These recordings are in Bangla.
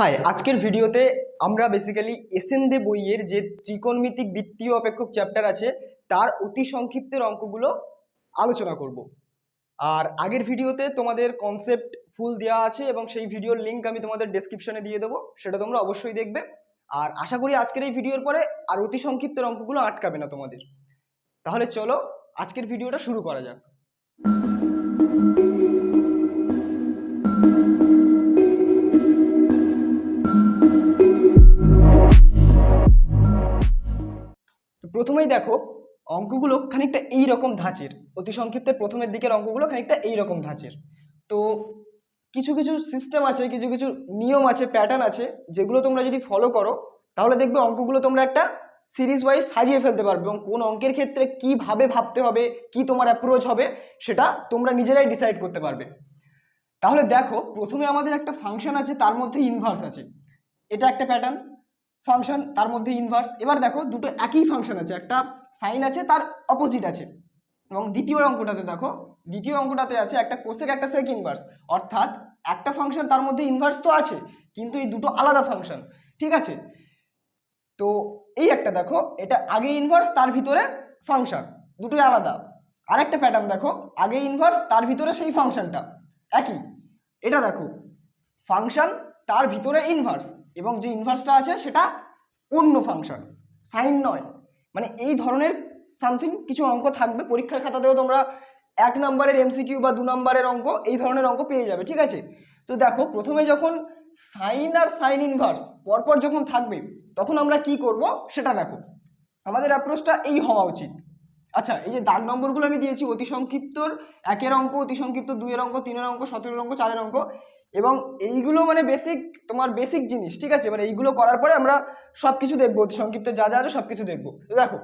হাই, আজকের ভিডিওতে আমরা বেসিক্যালি এসএন দে বইয়ের যে ত্রিকোণমিতিক বৃত্তীয় অপেক্ষক চ্যাপ্টার আছে তার অতি সংক্ষিপ্তের অঙ্কগুলো আলোচনা করব। আর আগের ভিডিওতে তোমাদের কনসেপ্ট ফুল দেওয়া আছে এবং সেই ভিডিওর লিঙ্ক আমি তোমাদের ডেসক্রিপশনে দিয়ে দেবো, সেটা তোমরা অবশ্যই দেখবে। আর আশা করি আজকের এই ভিডিওর পরে আর অতি সংক্ষিপ্তের অঙ্কগুলো আটকাবে না তোমাদের। তাহলে চলো আজকের ভিডিওটা শুরু করা যাক। প্রথমেই দেখো অঙ্কগুলো খানিকটা এইরকম ধাঁচের, অতি সংক্ষিপ্তের প্রথমের দিকের অঙ্কগুলো খানিকটা এইরকম ধাঁচের। তো কিছু কিছু সিস্টেম আছে, কিছু কিছু নিয়ম আছে, প্যাটার্ন আছে, যেগুলো তোমরা যদি ফলো করো তাহলে দেখবে অঙ্কগুলো তোমরা একটা সিরিজ ওয়াইজ সাজিয়ে ফেলতে পারবে এবং কোন অঙ্কের ক্ষেত্রে কিভাবে ভাবতে হবে, কি তোমার অ্যাপ্রোচ হবে, সেটা তোমরা নিজেরাই ডিসাইড করতে পারবে। তাহলে দেখো প্রথমে আমাদের একটা ফাংশন আছে, তার মধ্যে ইনভার্স আছে, এটা একটা প্যাটার্ন। ফাংশন তার মধ্যে ইনভার্স। এবার দেখো দুটো একই ফাংশন আছে, একটা সাইন আছে তার অপোজিট আছে। এবং দ্বিতীয় অঙ্কটাতে আছে একটা কোসেক একটা সেক ইনভার্স, অর্থাৎ একটা ফাংশন তার মধ্যে ইনভার্স তো আছে কিন্তু এই দুটো আলাদা ফাংশন, ঠিক আছে? তো এই একটা দেখো, এটা আগে ইনভার্স তার ভিতরে ফাংশন, দুটোই আলাদা। আরেকটা প্যাটার্ন দেখো, আগে ইনভার্স তার ভিতরে সেই ফাংশনটা একই। এটা দেখো ফাংশন তার ভিতরে ইনভার্স এবং যে ইনভার্সটা আছে সেটা অন্য ফাংশন, সাইন নয়। মানে এই ধরনের সামথিং কিছু অঙ্ক থাকবে পরীক্ষার খাতাতেও, তোমরা 1 নম্বরের এমসিকিউ বা 2 নম্বরের অঙ্ক এই ধরনের অঙ্ক পেয়ে যাবে, ঠিক আছে? তো দেখো প্রথমে যখন সাইন আর সাইন ইনভার্স পরপর যখন থাকবে তখন আমরা কি করব সেটা দেখো। আমাদের অ্যাপ্রোচটা এই হওয়া উচিত। আচ্ছা, এই যে দাগ নম্বরগুলো আমি দিয়েছি, অতি সংক্ষিপ্তর 1-এর অঙ্ক, অতি সংক্ষিপ্ত 2-এর অঙ্ক, 3-এর অঙ্ক, 17-এর অঙ্ক, 4-এর অঙ্ক, এবং এইগুলো মানে বেসিক জিনিস, ঠিক আছে? মানে এইগুলো করার পরে আমরা সব কিছু দেখবো, অতি সংক্ষিপ্ত যা যা আছে সব কিছু দেখবো। তো দেখো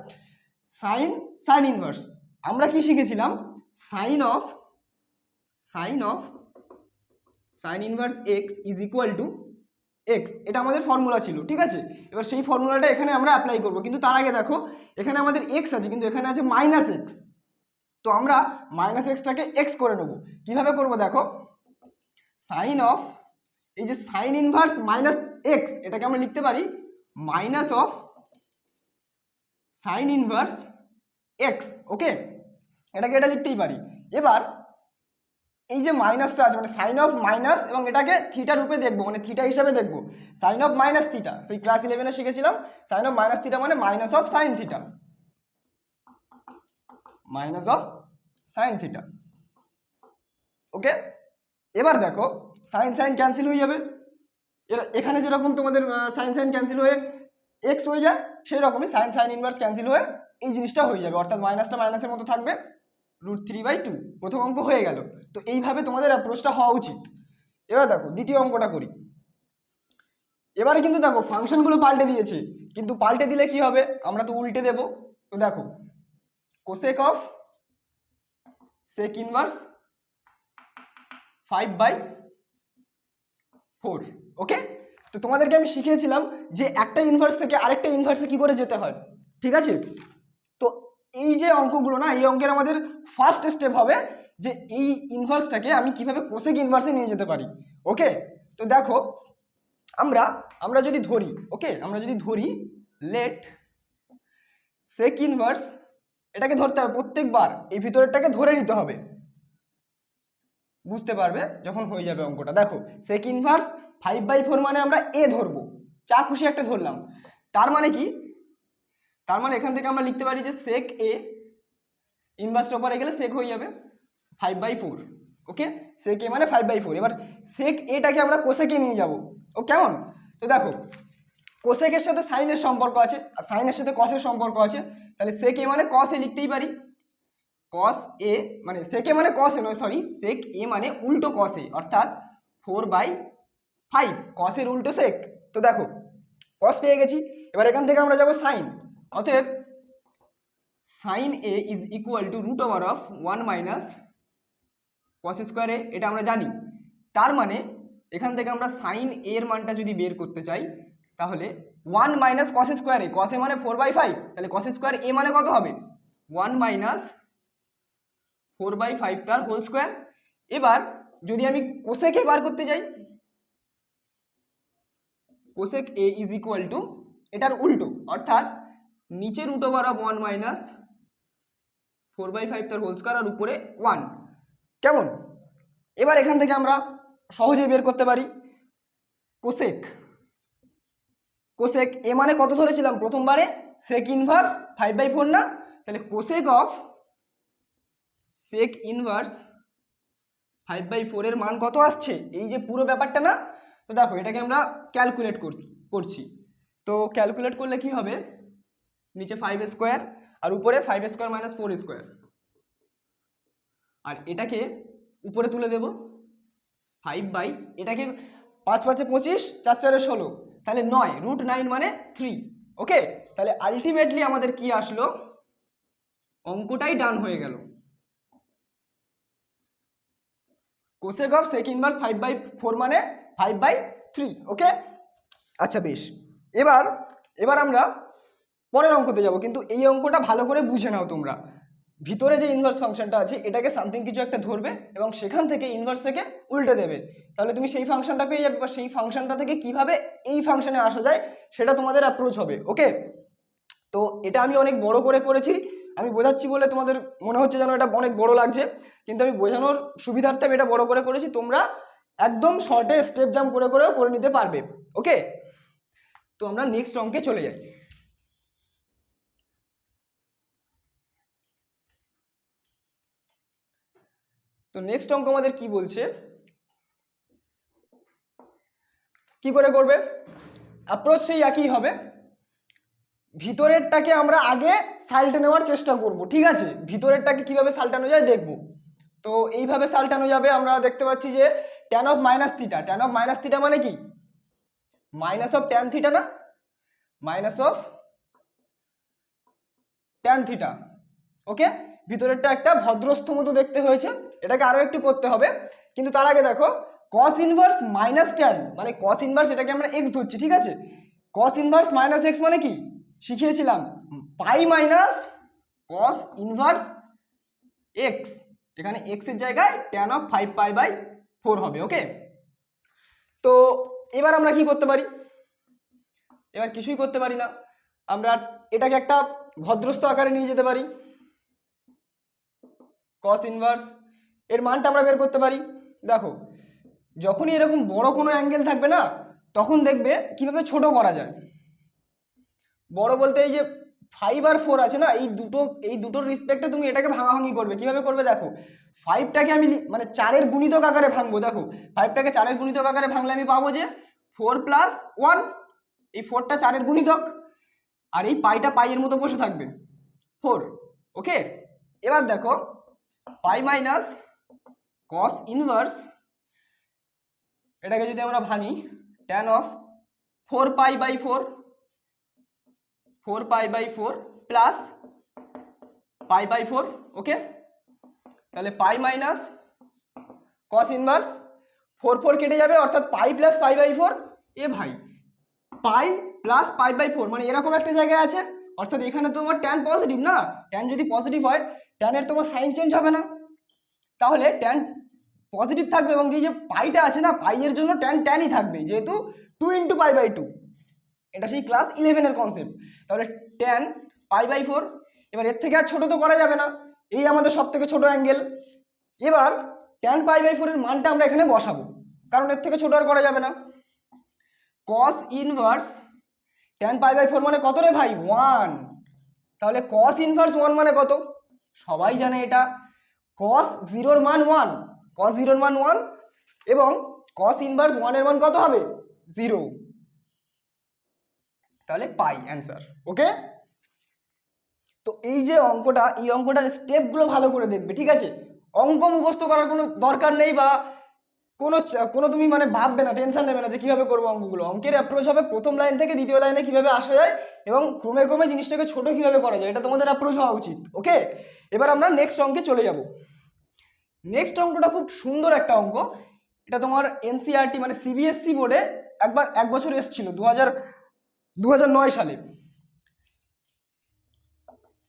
সাইন ইনভার্স আমরা কি শিখেছিলাম? Sign inverse x is equal two x, এটা আমাদের ফর্মুলা ছিল, ঠিক আছে? এবার সেই ফর্মুলাটা এখানে আমরা অ্যাপ্লাই করব, কিন্তু তার আগে দেখো এখানে আমাদের এক্স আছে কিন্তু এখানে আছে মাইনাস এক্স। তো আমরা মাইনাস এক্সটাকে এক্স করে নেব। কিভাবে করব দেখো, এই যে সাইন ইনভার্স মাইনাস এক্স, এটাকে আমরা লিখতে পারি minus of sine inverse x, okay? এটা লিখতেই পারি। এবার এই যে মাইনাসটা আছে মানে সাইন অফ মাইনাস, এবং এটাকে থিটা রূপে দেখবো, মানে থিটা হিসাবে দেখবো, সাইন অফ মাইনাস থিটা, সেই ক্লাস 11-এ শিখেছিলাম। সাইন অফ মাইনাস থিটা মানে মাইনাস অফ সাইন থিটা, ওকে? এবার দেখো সাইন ক্যান্সেল হয়ে যাবে, এখানে যেরকম তোমাদের সাইন ক্যান্সেল হয়ে এক্স হয়ে যায়, সেই রকমই সাইন ইনভার্স ক্যান্সেল হয়ে এই জিনিসটা হয়ে যাবে, অর্থাৎ মাইনাসটা মাইনাসের মতো থাকবে, √3/2। প্রথম অঙ্ক হয়ে গেল। তো এইভাবে তোমাদের অ্যাপ্রোচটা হওয়া উচিত। এবার দেখো দ্বিতীয় অঙ্কটা করি। এবারে কিন্তু দেখো ফাংশনগুলো পাল্টে দিয়েছে, কিন্তু পাল্টে দিলে কি হবে, আমরা তো উল্টে দেব। তো দেখো কোসেক অফ সেক ইনভার্স 5/4, ওকে? তো তোমাদেরকে আমি শিখিয়েছিলাম যে একটা ইনভার্স থেকে আরেকটা ইনভার্সে কি করে যেতে হয়, ঠিক আছে? তো এই যে অঙ্কগুলো না, এই অঙ্কের আমাদের ফার্স্ট স্টেপ হবে যে এই ইনভার্সটাকে আমি কিভাবে কোসেক ইনভার্সে নিয়ে যেতে পারি, ওকে? তো দেখো আমরা যদি ধরি, ওকে, আমরা যদি ধরি লেট সেক ইনভার্স, এটাকে ধরতে হবে প্রত্যেকবার, এই ভিতরেরটাকে ধরে নিতে হবে, বুঝতে পারবে যখন হয়ে যাবে অঙ্কটা। দেখো সেক ইনভার্স 5/4 মানে আমরা এ ধরবো, যা খুশি একটা ধরলাম। তার মানে কি, তার মানে এখান থেকে আমরা লিখতে পারি যে সেক এ, ইনভার্সটা উপরে গেলে সেক হয়ে যাবে 5/4, ওকে? সেক এ মানে 5/4। এবার সেক এটাকে আমরা কোসেকে নিয়ে যাব, ও কেমন? তো দেখো কোসেকের সাথে সাইনের সম্পর্ক আছে আর সাইনের সাথে কসের সম্পর্ক আছে, তাহলে সেক এ মানে কস এ লিখতেই পারি। কস এ মানে সেক এ মানে কস এ নয়, সরি, সেক এ মানে উল্টো কস এ, অর্থাৎ 4/5, কসের উল্টো সেক। তো দেখো কস পেয়ে গেছি। এবার এখান থেকে আমরা যাব সাইন, অতএব sine A is equal to √1 minus cos square A, এটা আমরা জানি। তার মানে এখান থেকে আমরা সাইন এর মানটা যদি বের করতে চাই তাহলে 1 মাইনাস কস স্কোয়ার এ, কস এ মানে 4/5, তাহলে কস স্কোয়ার এ মানে কত হবে 1 মাইনাস 4/5 তার হোল স্কোয়ার। এবার যদি আমি কোসেকে বার করতে চাই, cosec a is equal two এটার উল্টো, অর্থাৎ নিচে রুট ওভার অফ 1 মাইনাস 4/5 তার হোল স্কয়ার আর উপরে 1। কেমন? এবার এখান থেকে আমরা সহজেই বের করতে পারি কোসেক। কোসেক এ মানে কত ধরেছিলাম প্রথমবারে? সেক ইনভার্স 5/4 না? তাহলে কোসেক অফ সেক ইনভার্স 5/4 এর মান কত আসছে? এই যে পুরো ব্যাপারটা না, তো দেখো এটাকে আমরা ক্যালকুলেট করছি। তো ক্যালকুলেট করলে কি হবে? নিচে 5 স্কোয়ার আর উপরে 5 স্কোয়ার মাইনাস 4 স্কোয়ার, আর এটাকে উপরে তুলে দেব 5 এটাকে 5 5 25, 4 4 16, তাহলে 9, √9 মানে 3। ওকে, তাহলে আলটিমেটলি আমাদের কি আসলো? অঙ্কটাই ডান হয়ে গেল। কোসেক অফ সেক ইনভার্স 5/4 মানে 5/3। ওকে, আচ্ছা বেশ। এবার আমরা পরের অঙ্কতে যাব, কিন্তু এই অঙ্কটা ভালো করে বুঝে নাও তোমরা। ভিতরে যে ইনভার্স ফাংশনটা আছে এটাকে সামথিং কিছু একটা ধরবে এবং সেখান থেকে ইনভার্সটাকে উল্টে দেবে, তাহলে তুমি সেই ফাংশনটা পেয়ে যাবে, বা সেই ফাংশনটা থেকে কিভাবে এই ফাংশনে আসা যায় সেটা তোমাদের অ্যাপ্রোচ হবে। ওকে, তো এটা আমি অনেক বড় করে করেছি, আমি বোঝাচ্ছি বলে তোমাদের মনে হচ্ছে যেন এটা অনেক বড় লাগছে, কিন্তু আমি বোঝানোর সুবিধার্থে আমি এটা বড় করে করেছি। তোমরা একদম শর্টে স্টেপ জাম্প করে করেও করে নিতে পারবে। ওকে, তো আমরা নেক্সট অঙ্কে চলে যাই। তো নেক্সট অঙ্ক আমাদের কি বলছে, কি করে করবে? অ্যাপ্রোচ সেই একই হবে। ভিতরেরটাকে আমরা আগে সালটে নেওয়ার চেষ্টা করব, ঠিক আছে? ভিতরেরটাকে কিভাবে সালটানো যায় দেখব। তো এইভাবে সালটানো যাবে। আমরা দেখতে পাচ্ছি যে tan of minus theta, tan of minus theta মানে কি? মাইনাস অফ ট্যান থিটা না? Minus of tan theta. Okay, ভিতরেরটা একটা ভদ্রস্থ মতো দেখতে হয়েছে, এটাকে আরো একটু করতে হবে। কিন্তু তার আগে দেখো কস ইনভার্স মাইনাস ট্যান মানে কস ইনভার্স, এটাকে আমরা এক্স ধরছি, ঠিক আছে? কস ইনভার্স মাইনাস এক্স মানে কি শিখিয়েছিলাম? পাই মাইনাস কস ইনভার্স এক্স, এখানে এক্স এর জায়গায় ট্যান অফ 5π/4 হবে। ওকে, তো এবার আমরা কি করতে পারি? এবার কিছুই করতে পারি না, আমরা এটাকে একটা ভদ্রস্থ আকারে নিয়ে যেতে পারি। কস ইনভার্স এর মানটা আমরা বের করতে পারি। দেখো যখনই এরকম বড় কোনো অ্যাঙ্গেল থাকবে না, তখন দেখবে কিভাবে ছোট করা যায়। বড় বলতে এই যে 5 আর 4 আছে না, এই দুটোর রেসপেক্টে তুমি এটাকে ভাঙাভাঙি করবে। কিভাবে করবে দেখো, 5টাকে আমি মানে 4-এর গুণিতক আকারে ভাঙবো। দেখো 5টাকে 4-এর গুণিতক আকারে ভাঙলে আমি পাবো যে 4 + 1, এই 4টা 4-এর গুণিতক, আর এই পাইটা পাইয়ের মতো বসে থাকবে 4। ওকে, এবার দেখো পাই মাইনাস কস ইনভার্স, এটাকে যদি আমরা ভাঙি, ট্যান অফ 4π/4 প্লাস π/4। ওকে, তাহলে পাই মাইনাস কস ইনভার্স 4 কেটে যাবে, অর্থাৎ পাই প্লাস π/4। এ ভাই, পাই প্লাস π/4 মানে এরকম একটা জায়গায় আছে, অর্থাৎ এখানে তোমার ট্যান পজিটিভ না? ট্যান যদি পজিটিভ হয় ট্যানের তোমার সাইন চেঞ্জ হবে না, তাহলে ট্যান পজিটিভ থাকবে, এবং যে পাইটা আছে না, পাইয়ের জন্য ট্যানই থাকবে, যেহেতু 2 × π/2। এটা সেই ক্লাস 11-এর কনসেপ্ট। তাহলে ট্যান π/4, এবার এর থেকে আর ছোট তো করা যাবে না, এই আমাদের সব থেকে ছোট অ্যাঙ্গেল। এবার ট্যান π/4 এর মানটা আমরা এখানে বসাবো, কারণ এর থেকে ছোট আর করা যাবে না। কস ইনভার্স ট্যান π/4 মানে কত রে ভাই? 1। তাহলে কস ইনভার্স 1 মানে কত? সবাই জানে এটা, কস 0-এর মান 1, কস 0-এর মান 1, এবং কস ইনভার্স 1-এর মান কত হবে? 0। তাহলে পাই অ্যান্সার। ওকে, তো এই যে অঙ্কটা, এই অঙ্কটার স্টেপগুলো ভালো করে দেখবে, ঠিক আছে? অঙ্ক মুখস্থ করার কোনো দরকার নেই, বা কোনো তুমি মানে ভাববে না, টেনশন নেবে না যে কিভাবে করবো অঙ্কগুলো। অঙ্কের অ্যাপ্রোচ হবে প্রথম লাইন থেকে দ্বিতীয় লাইনে কিভাবে আসা যায় এবং ক্রমে ক্রমে জিনিসটাকে ছোট কিভাবে করা যায়, এটা তোমাদের অ্যাপ্রোচ হওয়া উচিত। ওকে, এবার আমরা নেক্সট অঙ্কে চলে যাব। নেক্সট অঙ্কটা খুব সুন্দর একটা অঙ্ক, এটা তোমার এনসিইআরটি মানে সিবিএসসি বোর্ডে এক বছর এসেছিল 2009 সালে।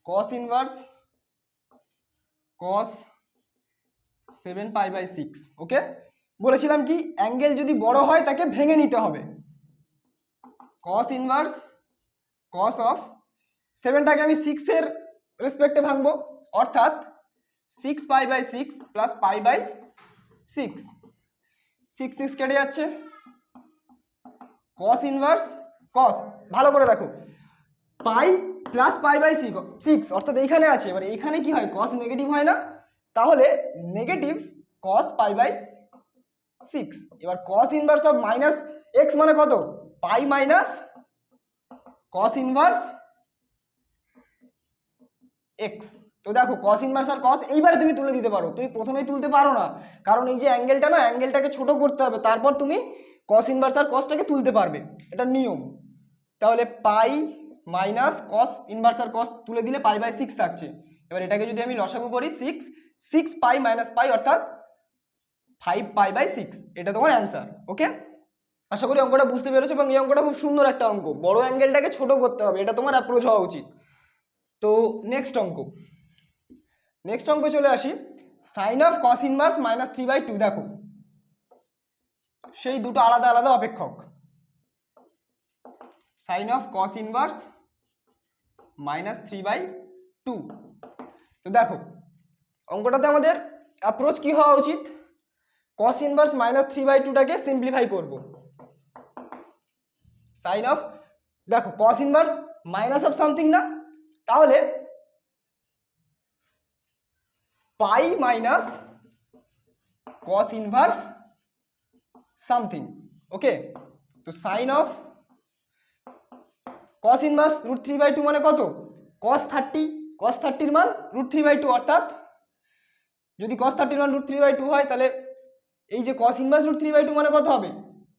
কস ইনভার্স কস 7π/6। ওকে, বলেছিলাম কি অ্যাঙ্গেল যদি বড় হয় তাকে ভেঙে নিতে হবে। কস ইনভার্স কস অফ 7টাকে আমি 6 এর রেসপেক্টে ভাঙবো, অর্থাৎ 6 পাই/6 প্লাস পাই/6, 6 কেটে যাচ্ছে। কস ইনভার্স কস, ভালো করে দেখো, পাই প্লাস পাই/6 অর্থাৎ এইখানে আছে, এবার এইখানে কি হয়, কস নেগেটিভ হয় না, তাহলে নেগেটিভ কস পাই/6। এবার cos inverse of minus x মানে কত, পাই মাইনাস কস ইনভার্স এক্স। তো দেখো কস ইনভার্স আর কস এইবারে তুমি তুলে দিতে পারো, তুমি প্রথমেই তুলতে পারো না, কারণ এই যে অ্যাঙ্গেলটা না, অ্যাঙ্গেলটাকে ছোট করতে হবে, তারপর তুমি কস ইনভার্স আর কসটাকে তুলতে পারবে, এটা নিয়ম। তাহলে পাই মাইনাস কস ইনভার্স আর কস তুলে দিলে পাই/6 থাকছে। এবার এটাকে যদি আমি লসাগু করি, 6 পাই মাইনাস পাই অর্থাৎ 5 পাই/6, এটা তোমার অ্যান্সার। ওকে, আশা করি অঙ্কটা বুঝতে পেরেছো, এবং এই অঙ্কটা খুব সুন্দর একটা অঙ্ক, বড় অ্যাঙ্গেলটাকে ছোট করতে হবে, এটা তোমার অ্যাপ্রোচ হওয়া উচিত। তো নেক্সট অঙ্ক চলে আসি, সাইন অফ কস ইনভার্স -3/2। দেখো সেই দুটো আলাদা আলাদা অপেক্ষক, সাইন অফ কস ইনভার্স -3/2। তো দেখো অঙ্কটাতে আমাদের অ্যাপ্রোচ কি হওয়া উচিত, কস ইনভার্স -3/2টাকে সিম্পলিফাই করব। সাইন অফ, দেখো cos inverse minus of something না, তাহলে পাই মাইনাস কস ইনভার্স সামথিং। ওকে, তো সাইন অফ কস ইনভার্স √3/2 মানে কত, cos 30, cos 30 মান √3/2, অর্থাৎ যদি cos 30 মান √3/2 হয়, তাহলে এই যে cos ইনভার্স √3/2 মানে কত হবে,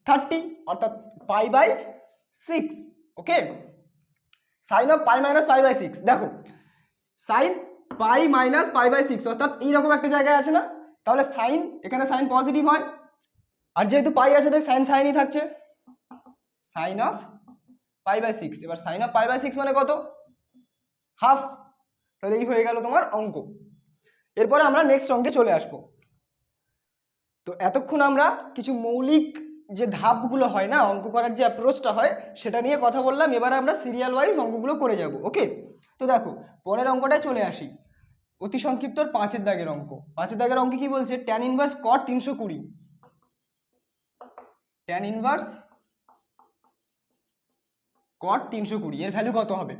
30, অর্থাৎ পাই/6। ওকে, সাইন অফ পাই মাইনাস পাই/6, দেখো সাইন পাই মাইনাস পাই/6 অর্থাৎ এইরকম একটা জায়গায় আছে না, তাহলে সাইন, এখানে সাইন পজিটিভ হয়, আর যেহেতু পাই আছে তাই সাইন সাইনই থাকছে, সাইন অফ পাই/6। এবার সাইন অফ পাই/6 মানে কত, হাফ। তাহলে এই হয়ে গেল তোমার অঙ্ক। এরপরে আমরা নেক্সট অঙ্কে চলে আসবো। তো এতক্ষণ আমরা কিছু মৌলিক যে ধাপগুলো হয় না, অঙ্ক করার যে অ্যাপ্রোচটা হয়, সেটা নিয়ে কথা বললাম। এবারে আমরা সিরিয়াল ওয়াইজ অঙ্কগুলো করে যাব। ওকে, তো দেখো পরের অঙ্কটায় চলে আসি, অতি সংক্ষিপ্তর 5-এর দাগের অঙ্ক। 5-এর দাগের অঙ্কে কি বলছে, ট্যান ইনভার্স কট 320, ট্যান ইনভার্স কট 320 এর ভ্যালু কত হবে।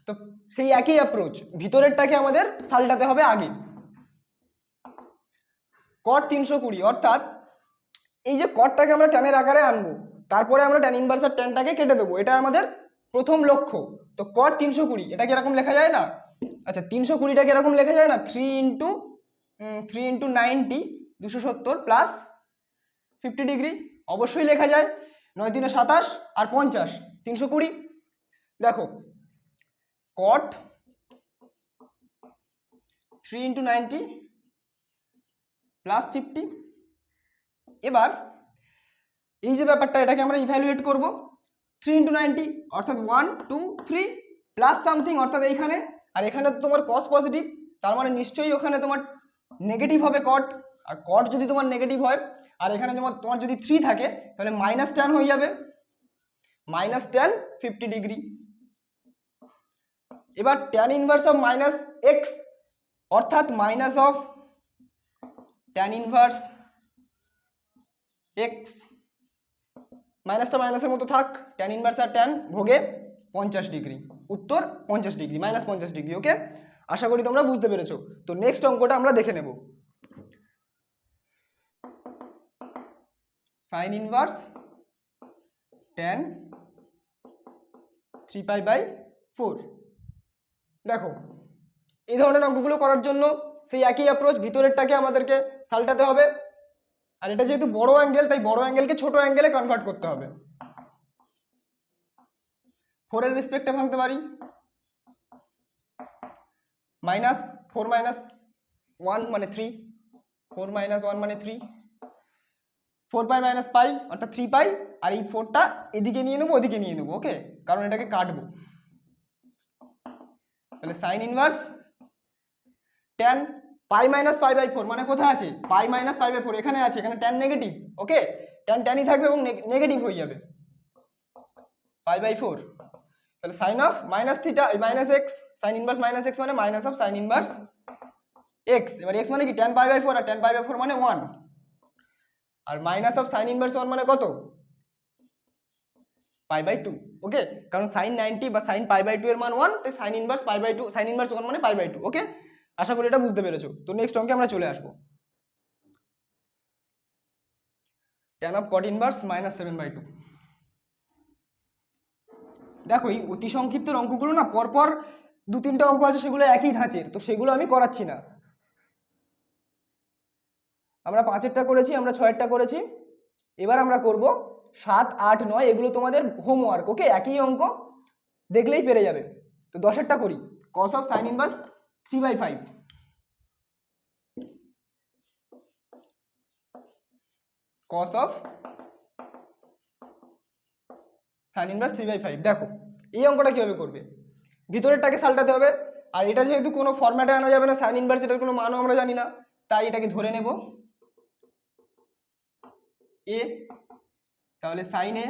তো সেই একই অ্যাপ্রোচ, ভিতরেরটাকে আমাদের সালটাতে হবে আগে। কট 320 অর্থাৎ এই যে কটটাকে আমরা ট্যানের আকারে আনবো, তারপরে আমরা ট্যান ইনভার্স আর ট্যানটাকে কেটে দেবো, এটা আমাদের প্রথম লক্ষ্য। তো কট 320 এটাকে এরকম লেখা যায় না, আচ্ছা 320টাকে এরকম লেখা যায় না, 3 × 90 270 প্লাস 50 ডিগ্রি, অবশ্যই লেখা যায়। 9 × 3 = 27 আর 50 320। দেখো কট 3 × 90 প্লাস 50। এবার এই যে ব্যাপারটা, এটাকে আমরা ইভ্যালুয়েট করব, 3 × 90 অর্থাৎ 1 2 3 প্লাস সামথিং অর্থাৎ এইখানে, আর এখানে তো তোমার কস পজিটিভ, তার মানে নিশ্চয়ই ওখানে তোমার নেগেটিভ হবে কট, আর কট যদি তোমার নেগেটিভ হয় আর এখানে তোমার যদি 3 থাকে, তাহলে -tan হয়ে যাবে, -tan 50 ডিগ্রি। এবার ট্যান ইনভার্স অফ -x অর্থাৎ minus of tan inverse x, মাইনাসটা মাইনাসের মতো থাক, ট্যান ইনভার্স আর ট্যান ভোগে 50 ডিগ্রি, উত্তর 50 ডিগ্রি, -50 ডিগ্রি। ওকে, আশা করি তোমরা বুঝতে পেরেছো। তো নেক্সট অঙ্কটা আমরা দেখে নেব, সাইন ইনভার্স ট্যান 3π/4। দেখো এই ধরনের অঙ্কগুলো করার জন্য সেই একই অ্যাপ্রোচ, ভিতরেরটাকে আমাদেরকে সালটাতে হবে, আর এটা যেহেতু বড় অ্যাঙ্গেল তাই বড় অ্যাঙ্গেলকে ছোট অ্যাঙ্গেলে কনভার্ট করতে হবে। 4 এর রেসপেক্টে ভাঙতে পারি, -4 - 1 মানে 3, 4 - 1 মানে 3, 4π - π অর্থাৎ 3π, আর এই 4টা এদিকে নিয়ে নেবো, ওদিকে নিয়ে নেবো। ওকে, কারণ এটাকে কাটবো। তাহলে sine inverse tan pi minus π/4 মানে কোথায় আছে, পাই মাইনাস π/4 এখানে আছে, এখানে ট্যান নেগেটিভ। ওকে, ট্যানই থাকবে এবং নেগেটিভ হয়ে যাবে। π/4, তাহলে sine of minus theta minus x, sine inverse minus x মানে minus of sine inverse x. এবার এক্স মানে কি tan π/4, আর tan π/4 মানে 1, আর মাইনাস অফ সাইন ইনভার্স 1 মানে কত, π/2। ওকে, কারণ সাইন 90 বা সাইন π/2 এর মান 1, তাই সাইন ইনভার্স π/2, সাইন ইনভার্স 1 মানে π/2। ওকে, আশা করি এটা বুঝতে পেরেছো। তো নেক্সট অঙ্কে আমরা চলে আসবো। tan of cot inverse -7/2। দেখো এই অতি সংক্ষিপ্তের অঙ্কগুলো না পরপর 2-3টা অঙ্ক আছে, সেগুলো একই ধাঁচের, তো সেগুলো আমি করাচ্ছি না। আমরা 5এরটা করেছি, আমরা 6এরটা করেছি, এবার আমরা করব 7, 8, 9, এগুলো তোমাদের হোমওয়ার্ক। ওকে, একই অঙ্ক, দেখলেই পেরে যাবে। তো 10এরটা করি, cos of sine inverse 3/5, cos of sine inverse 3/5। দেখো এই অঙ্কটা কিভাবে করবে, ভিতরেরটাকে সাল্টাতে হবে, আর এটা যেহেতু কোনো ফরম্যাটে আনা যাবে না, সাইন ইনভার্স এটার কোনো মানও আমরা জানি না, তাই এটাকে ধরে নেব এ। তাহলে sine A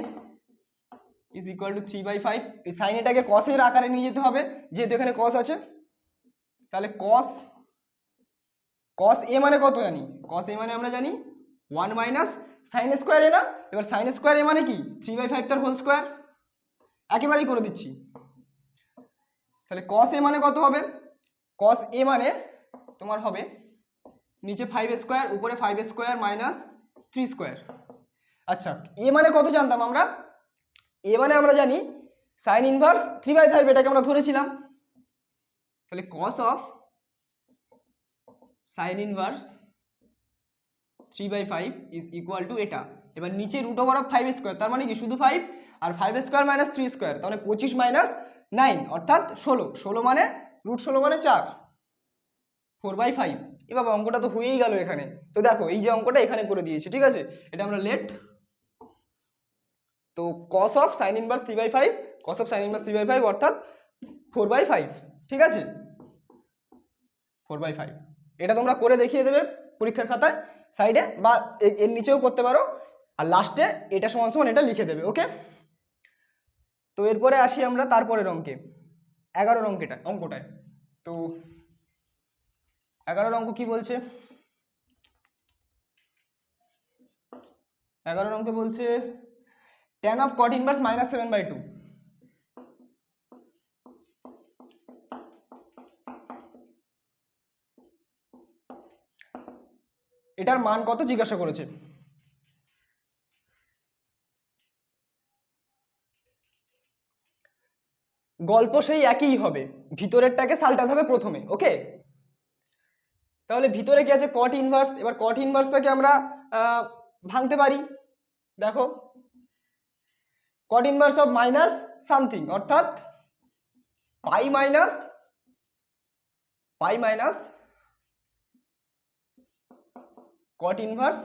is equal to 3/5। এই সাইন এটাকে কস এর আকারে নিয়ে যেতে হবে, যেহেতু এখানে কস আছে। তাহলে কস এ মানে কত জানি, কস এ মানে আমরা জানি 1 মাইনাস সাইন স্কোয়ার এ না। এবার সাইন স্কোয়ার এ মানে কি 3/5 তার হোল স্কোয়ার, একেবারেই করে দিচ্ছি। তাহলে কস এ মানে কত হবে, কস এ মানে তোমার হবে নিচে 5 স্কোয়ার, উপরে 5 স্কোয়ার মাইনাস 3 স্কোয়ার। আচ্ছা, এ মানে কত জানতাম আমরা, এ মানে আমরা জানি সাইন ইনভার্স 3/5, এটাকে আমরা ধরেছিলাম। তাহলে cos of sine inverse 3/5 is equal two এটা। এবার নিচে রুট ওভার অফ 5 স্কোয়ার, তার মানে কি শুধু 5, আর 5 স্কোয়ার মাইনাস 3 স্কোয়ার, তাহলে 25 মাইনাস 9 অর্থাৎ 16, 16 মানে রুট 16 মানে 4, 4/5। এ বাবা, অঙ্কটা তো হয়েই গেল এখানে। তো দেখো এই যে অঙ্কটা এখানে করে দিয়েছি, ঠিক আছে, এটা আমরা লেট। তো cos of sine inverse 3/5, cos of sine inverse 3/5 অর্থাৎ 4/5, ঠিক আছে, 4/5। এটা তোমরা করে দেখিয়ে দেবে পরীক্ষার খাতায় সাইডে, বা এর নিচেও করতে পারো, আর লাস্টে এটা সমান সমান এটা লিখে দেবে। ওকে, তো এরপরে আসি আমরা তারপরের অঙ্কে, 11 অঙ্কটায়। তো 11 অঙ্ক কি বলছে, 11 অঙ্কে বলছে tan অফ cot ইনভার্স -7/2। এটার মান কত জিজ্ঞাসা করেছে। গল্প সেই একই হবে, ভিতরেরটাকে সাল্টাতে হবে প্রথমে। ওকে, তাহলে ভিতরে কি আছে cot ইনভার্স। এবার cot ইনভার্সটাকে আমরা ভাঙতে পারি। দেখো cot inverse of minus something অর্থাৎ পাই মাইনাস cot ইনভার্স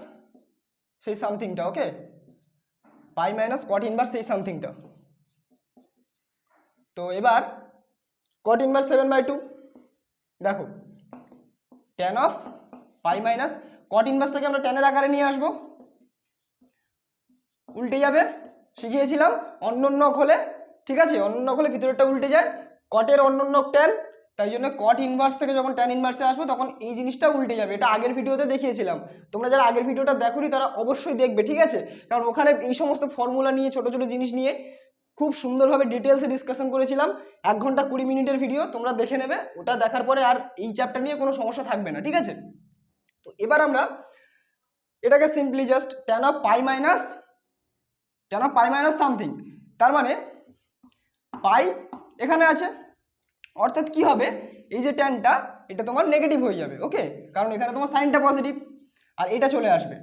সেই সামথিংটা। ওকে, পাই মাইনাস cot ইনভার্স সেই সামথিংটা। তো এবার cot ইনভার্স 7/2, দেখো tan of pi minus cot ইনভার্সটাকে আমরা tan এর আকারে নিয়ে আসবো, উল্টে যাবে, শিখিয়েছিলাম অন্যন্যক হলে, ঠিক আছে, অন্যন্যক হলে ভিতরেরটা উল্টে যায়, কটের অন্যন্যক tan, তাই জন্য cot ইনভার্স থেকে যখন tan ইনভার্সে আসবো তখন এই জিনিসটা উল্টে যাবে। এটা আগের ভিডিওতে দেখিয়েছিলাম, তোমরা যারা আগের ভিডিওটা দেখোনি তারা অবশ্যই দেখবে, ঠিক আছে, কারণ ওখানে এই সমস্ত ফর্মুলা নিয়ে ছোট ছোট জিনিস নিয়ে খুব সুন্দরভাবে ডিটেলসে ডিসকাশন করেছিলাম। 1 ঘন্টা 20 মিনিটের ভিডিও, তোমরা দেখে নেবে, ওটা দেখার পরে আর এই চ্যাপ্টার নিয়ে কোনো সমস্যা থাকবে না, ঠিক আছে। তো এবার আমরা এটাকে simply just tan of pi minus something, তার মানে পাই এখানে আছে, অর্থাৎ কি হবে, এই যে ট্যানটা এটা তোমার নেগেটিভ হয়ে যাবে। ওকে, কারণ এখানে তোমার সাইনটা পজিটিভ, আর এটা চলে আসবে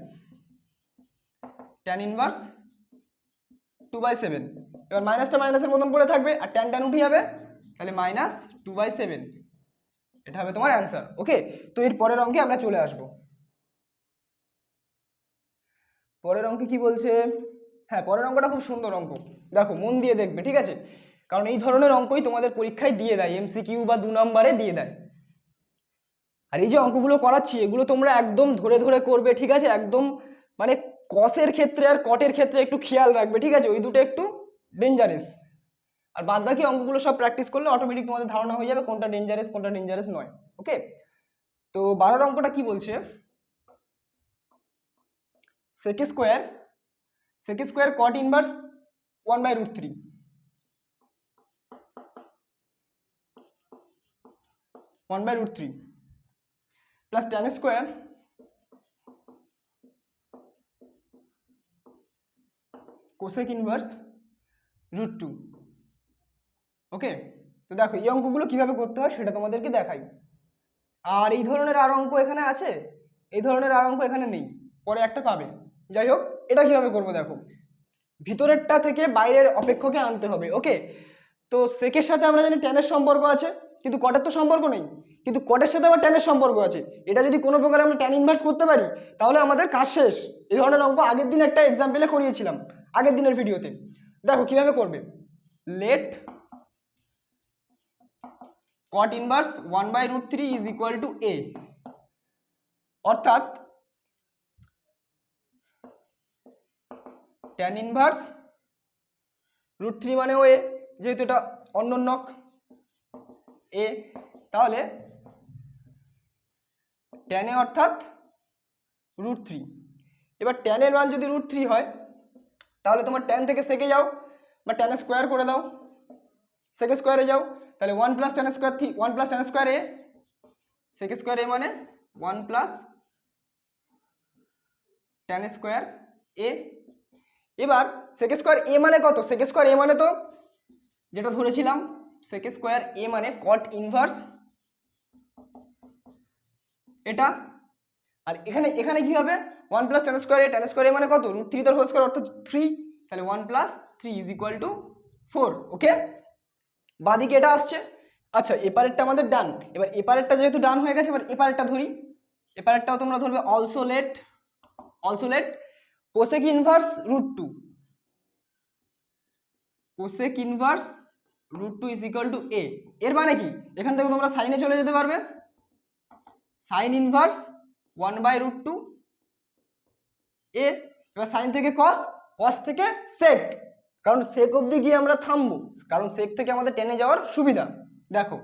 tan ইনভার্স 2/7। এবার মাইনাসটা মাইনাসের মতন পড়ে থাকবে, আর tan উঠে যাবে, তাহলে -2/7, এটা হবে তোমার অ্যান্সার। ওকে, তো এর পরের অঙ্কে আমরা চলে আসব। পরের অঙ্কে কি বলছে, হ্যাঁ পরের অঙ্কটা খুব সুন্দর অঙ্ক, দেখো মন দিয়ে দেখবে, ঠিক আছে, কারণ এই ধরনের অঙ্কই তোমাদের পরীক্ষায় দিয়ে দেয়, MCQ বা 2 নম্বরে দিয়ে দেয়। আর এই যে অঙ্কগুলো করাচ্ছি এগুলো তোমরা একদম ধরে ধরে করবে, ঠিক আছে, একদম মানে কসের ক্ষেত্রে আর কটের ক্ষেত্রে একটু খেয়াল রাখবে, ঠিক আছে, ওই দুটো একটু ডেঞ্জারাস। আর বাদ বাকি অঙ্কগুলো সব প্র্যাকটিস করলে অটোমেটিক তোমাদের ধারণা হয়ে যাবে কোনটা ডেঞ্জারাস কোনটা ডেঞ্জারাস নয়। ওকে, তো 12 অঙ্কটা কি বলছে, sec square cot inverse 1/√3 1/√3 plus tan square cosec inverse √2। ওকে, তো দেখো এই অঙ্কগুলো কিভাবে করতে হয় সেটা তোমাদেরকে দেখাই। আর এই ধরনের আর অঙ্ক এখানে আছে, এই ধরনের আর অঙ্ক এখানে নেই, পরে একটা পাবে। যাই হোক, এটা কিভাবে করবো দেখো, ভিতরেরটা থেকে বাইরের অপেক্ষকে আনতে হবে। ওকে, তো সেকের সাথে আমরা জানি ট্যানের সম্পর্ক আছে, কিন্তু কটের তো সম্পর্ক নেই, কিন্তু কটের সাথে আবার ট্যানের সম্পর্ক আছে। এটা যদি কোনো প্রকারে আমরা ট্যান ইনভার্স করতে পারি তাহলে আমাদের কাজ শেষ। এই ধরনের অঙ্ক আগের দিন একটা এক্সাম্পলে করিয়েছিলাম, আগের দিনের ভিডিওতে। দেখো কিভাবে করবে, let cot inverse 1/√3 is equal to a, অর্থাৎ tan ইনভার্স √3 মানেও a, যেহেতু এটা অন্যক a, তাহলে tan a অর্থাৎ √3। এবার tan এর মান যদি √3 হয় তাহলে তোমার tan থেকে সেকে যাও বা tan স্কোয়ার করে দাও, সেক স্কোয়ারে যাও, তাহলে 1 plus tan square a, sec square a মানে 1 প্লাস tan স্কোয়ার a। এবার সেক স্কোয়ার a মানে কত, সেক স্কোয়ার a মানে তো যেটা ধরেছিলাম, সেক স্কোয়ার a মানে cot ইনভার্স এটা। আর এখানে এখানে কি হবে, 1 প্লাস tan স্কোয়ার a মানে কত, √3 তার হোল স্কোয়ার অর্থাৎ 3, তাহলে 1 প্লাস 3 ইজ ইকুয়াল টু 4। ওকে, বাদিকে এটা আসছে। আচ্ছা, এপারেরটা আমাদের ডান, এবার এপারেরটা যেহেতু ডান হয়ে গেছে, এবার এপারেরটা ধরি, এপারেরটাও তোমরা ধরবে also let cosec inverse √2, cosec inverse √2 is equal to a। এর মানে কি, এখান থেকে তোমরা সাইনে চলে যেতে পারবে, সাইন ইনভার্স 1/√2 a। এবার সাইন থেকে কস, কস থেকে সেক, কারণ সেক অবধি গিয়ে আমরা থামবো, কারণ সেক থেকে আমাদের টেনে যাওয়ার সুবিধা। দেখো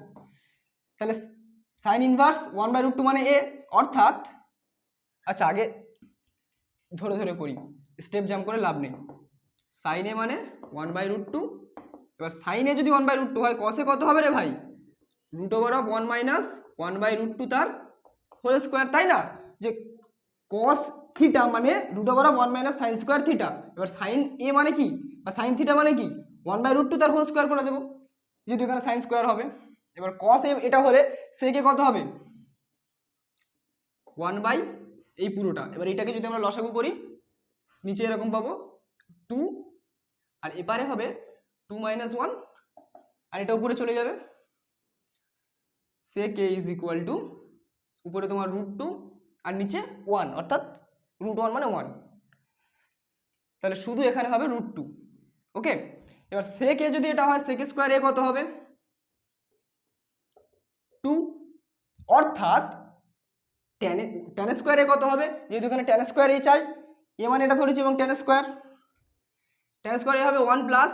তাহলে সাইন ইনভার্স 1/√2 মানে a, অর্থাৎ, আচ্ছা আগে ধরে ধরে করি, স্টেপ জাম্প করে লাভ নেই। সাইন এ মানে 1/√2, এবার সাইন এ যদি 1/√2 হয় কসে কত হবে রে ভাই, √1 মাইনাস 1/√2 তার হোল স্কোয়ার, তাই না, যে কস থিটা মানে √1 মাইনাস সাইন স্কোয়ার থিটা। এবার সাইন এ মানে কি বা সাইন থিটা মানে কি, 1/√2 তার হোল স্কোয়ার করে দেবো, যেহেতু এখানে সাইন স্কোয়ার হবে। এবার কস এটা হলে সেকে কত হবে, 1/, এই পুরোটা। এবার এটাকে যদি আমরা লসাগু করি নিচে এরকম পাবো 2, আর এপারে হবে 2 - 1, আর এটা উপরে চলে যাবে, sec a is equal two উপরে তোমার √2 আর নিচে 1, অর্থাৎ √1 মানে 1, তাহলে শুধু এখানে হবে √2। ওকে, এবার sec a যদি এটা হয়, sec স্কোয়ার a কত হবে 2, অর্থাৎ tan স্কোয়ার a কত হবে, যেহেতু এখানে tan স্কোয়ার a চাই, a মানে এটা ধরেছি এবং tan স্কোয়ার a হবে 1 প্লাস,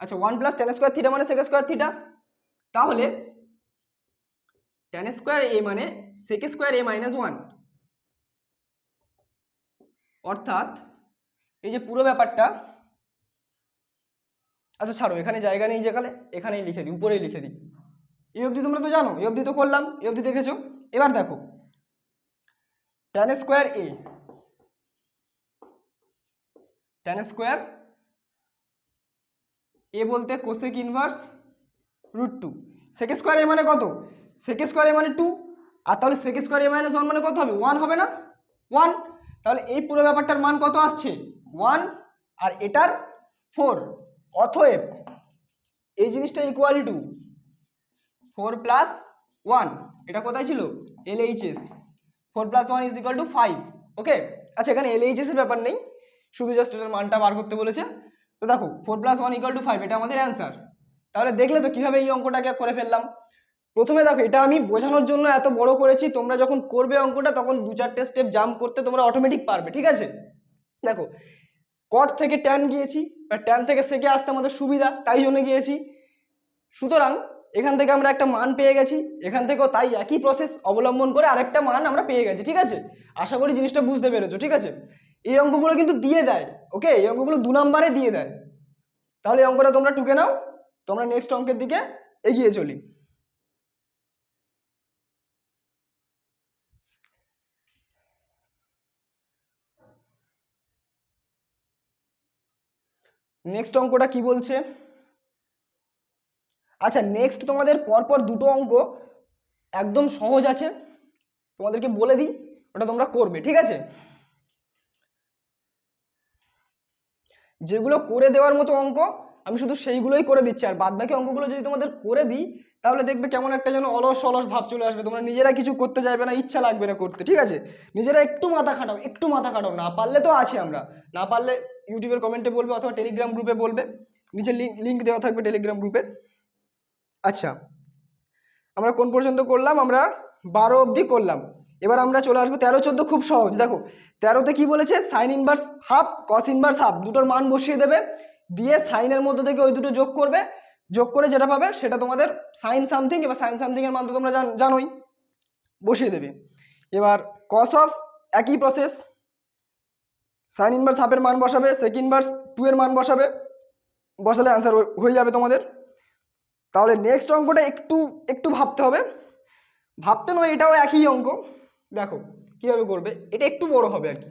আচ্ছা 1 প্লাস tan স্কোয়ার থিটা মানে sec স্কোয়ার থিটা, তাহলে tan স্কোয়ার a মানে sec স্কোয়ার a মাইনাস 1, অর্থাৎ এই যে পুরো ব্যাপারটা, আচ্ছা ছাড়ো এখানে জায়গা নেই, যেখানে এখানেই লিখে দিই, উপরেই লিখে দিই। এই অবধি তোমরা তো জানো, এই অবধি তো করলাম, এই অবধি দেখেছো। এবার দেখো tan স্কোয়ার a বলতে cosec inverse √2, sec square a মানে কত, sec স্কোয়ার a মানে 2, আর তাহলে sec স্কোয়ার a মাইনাস 1 মানে কত হবে, 1 হবে না, 1, তাহলে এই পুরো ব্যাপারটার মান কত আসছে 1, আর এটার 4, অতএব এই জিনিসটা ইকুয়াল টু 4 প্লাস 1, এটা কোথায় ছিল LHS, 4 plus 1 is equal to 5। ওকে, আচ্ছা এখানে LHS এর ব্যাপার নেই, শুধু জাস্ট এটার মানটা বার করতে বলেছে। তো দেখো 4 প্লাস 1 ইকুয়াল টু 5, এটা আমাদের অ্যান্সার। তাহলে দেখলে তো কিভাবে এই অঙ্কটাকে করে ফেললাম। প্রথমে দেখো এটা আমি বোঝানোর জন্য এত বড় করেছি, তোমরা যখন করবে অঙ্কটা তখন 2-4টে স্টেপ জাম্প করতে তোমরা অটোমেটিক পারবে, ঠিক আছে। দেখো কট থেকে ট্যান গিয়েছি, ট্যান থেকে সেকে আসতে আমাদের সুবিধা, তাই জন্য গিয়েছি। সুতরাং এখান থেকে আমরা একটা মান পেয়ে গেছি, এখান থেকেও তাই একই প্রসেস অবলম্বন করে আরেকটা মান আমরা পেয়ে গেছি। ঠিক আছে, আশা করি জিনিসটা বুঝতে পেরেছো। ঠিক আছে, এই অঙ্কগুলো কিন্তু দিয়ে দেয়, ওকে, এই অঙ্কগুলো 2 নম্বরে দিয়ে দেয়। তাহলে এই অঙ্কটা তোমরা টুকে নাও, তোমরা নেক্সট অঙ্কের দিকে এগিয়ে চলি। নেক্সট অঙ্কটা কি বলছে? আচ্ছা, নেক্সট তোমাদের পরপর দুটো অঙ্ক একদম সহজ আছে, তোমাদেরকে বলে দিই, ওটা তোমরা করবে। ঠিক আছে, যেগুলো করে দেওয়ার মতো অঙ্ক আমি শুধু সেইগুলোই করে দিচ্ছি, আর বাদ বাকি অঙ্কগুলো যদি তোমাদের করে দিই তাহলে দেখবে কেমন একটা যেন অলস অলস ভাব চলে আসবে, তোমরা নিজেরা কিছু করতে চাইবে না, ইচ্ছা লাগবে না করতে। ঠিক আছে, নিজেরা একটু মাথা খাটাও, একটু মাথা খাটাও, না পারলে তো আছে আমরা, না পারলে ইউটিউবের কমেন্টে বলবে অথবা টেলিগ্রাম গ্রুপে বলবে, নিচে লিঙ্ক দেওয়া থাকবে টেলিগ্রাম গ্রুপে। আচ্ছা, আমরা কোন পর্যন্ত করলাম? আমরা 12 অবধি করলাম। এবার আমরা চলে আসবো 13, 14। খুব সহজ, দেখো 13তে কি বলেছে? Sign inverse half, cos inverse half, দুটোর মান বসিয়ে দেবে, দিয়ে সাইনের মধ্যে থেকে ওই দুটো যোগ করবে, যোগ করে যেটা পাবে সেটা তোমাদের সাইন সামথিং। এবার সাইন সামথিং এর মান তো তোমরা জানোই, বসিয়ে দেবে। এবার কস অফ, একই প্রসেস, সাইন ইনভার্স হাফের মান বসাবে, সেক ইনভার্স 2 এর মান বসাবে, বসালে অ্যান্সার হয়ে যাবে তোমাদের। তাহলে নেক্সট অঙ্কটা একটু একটু ভাবতে হবে, ভাবতে নয়, এটাও একই অঙ্ক। দেখো কিভাবে করবে, এটা একটু বড় হবে আর কি।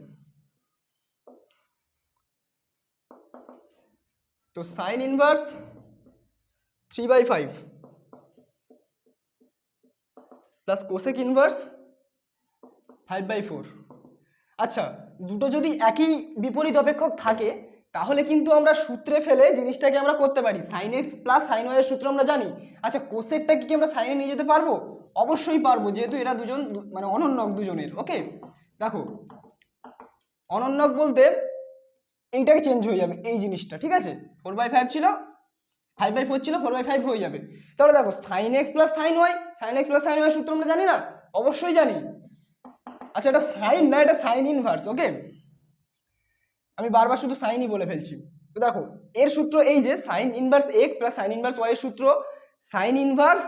তো sign inverse 3/5 plus cosec inverse 5/4। আচ্ছা, দুটো যদি একই বিপরীত অপেক্ষক থাকে তাহলে কিন্তু আমরা সূত্রে ফেলে জিনিসটাকে আমরা করতে পারি, sine x plus sine y এর সূত্র আমরা জানি। আচ্ছা, কোসেকটাকে কি আমরা সাইনে নিয়ে যেতে পারবো? অবশ্যই পারবো, যেহেতু এরা দুজন মানে অনন্যক দুজনের। ওকে, দেখো অনন্যক বলতে এইটাকে চেঞ্জ হয়ে যাবে এই জিনিসটা। ঠিক আছে, 4/5 ছিল, 5/4 ছিল, 4/5 হয়ে যাবে। তাহলে দেখো sine x plus sine y, sine x plus sine y সূত্র আমরা জানি না? অবশ্যই জানি। আচ্ছা, এটা সাইন না, এটা সাইন ইনভার্স। ওকে, আমি বারবার শুধু সাইনই বলে ফেলছি। তো দেখো এর সূত্র এই যে sine inverse x plus sine inverse y এর সূত্র sine inverse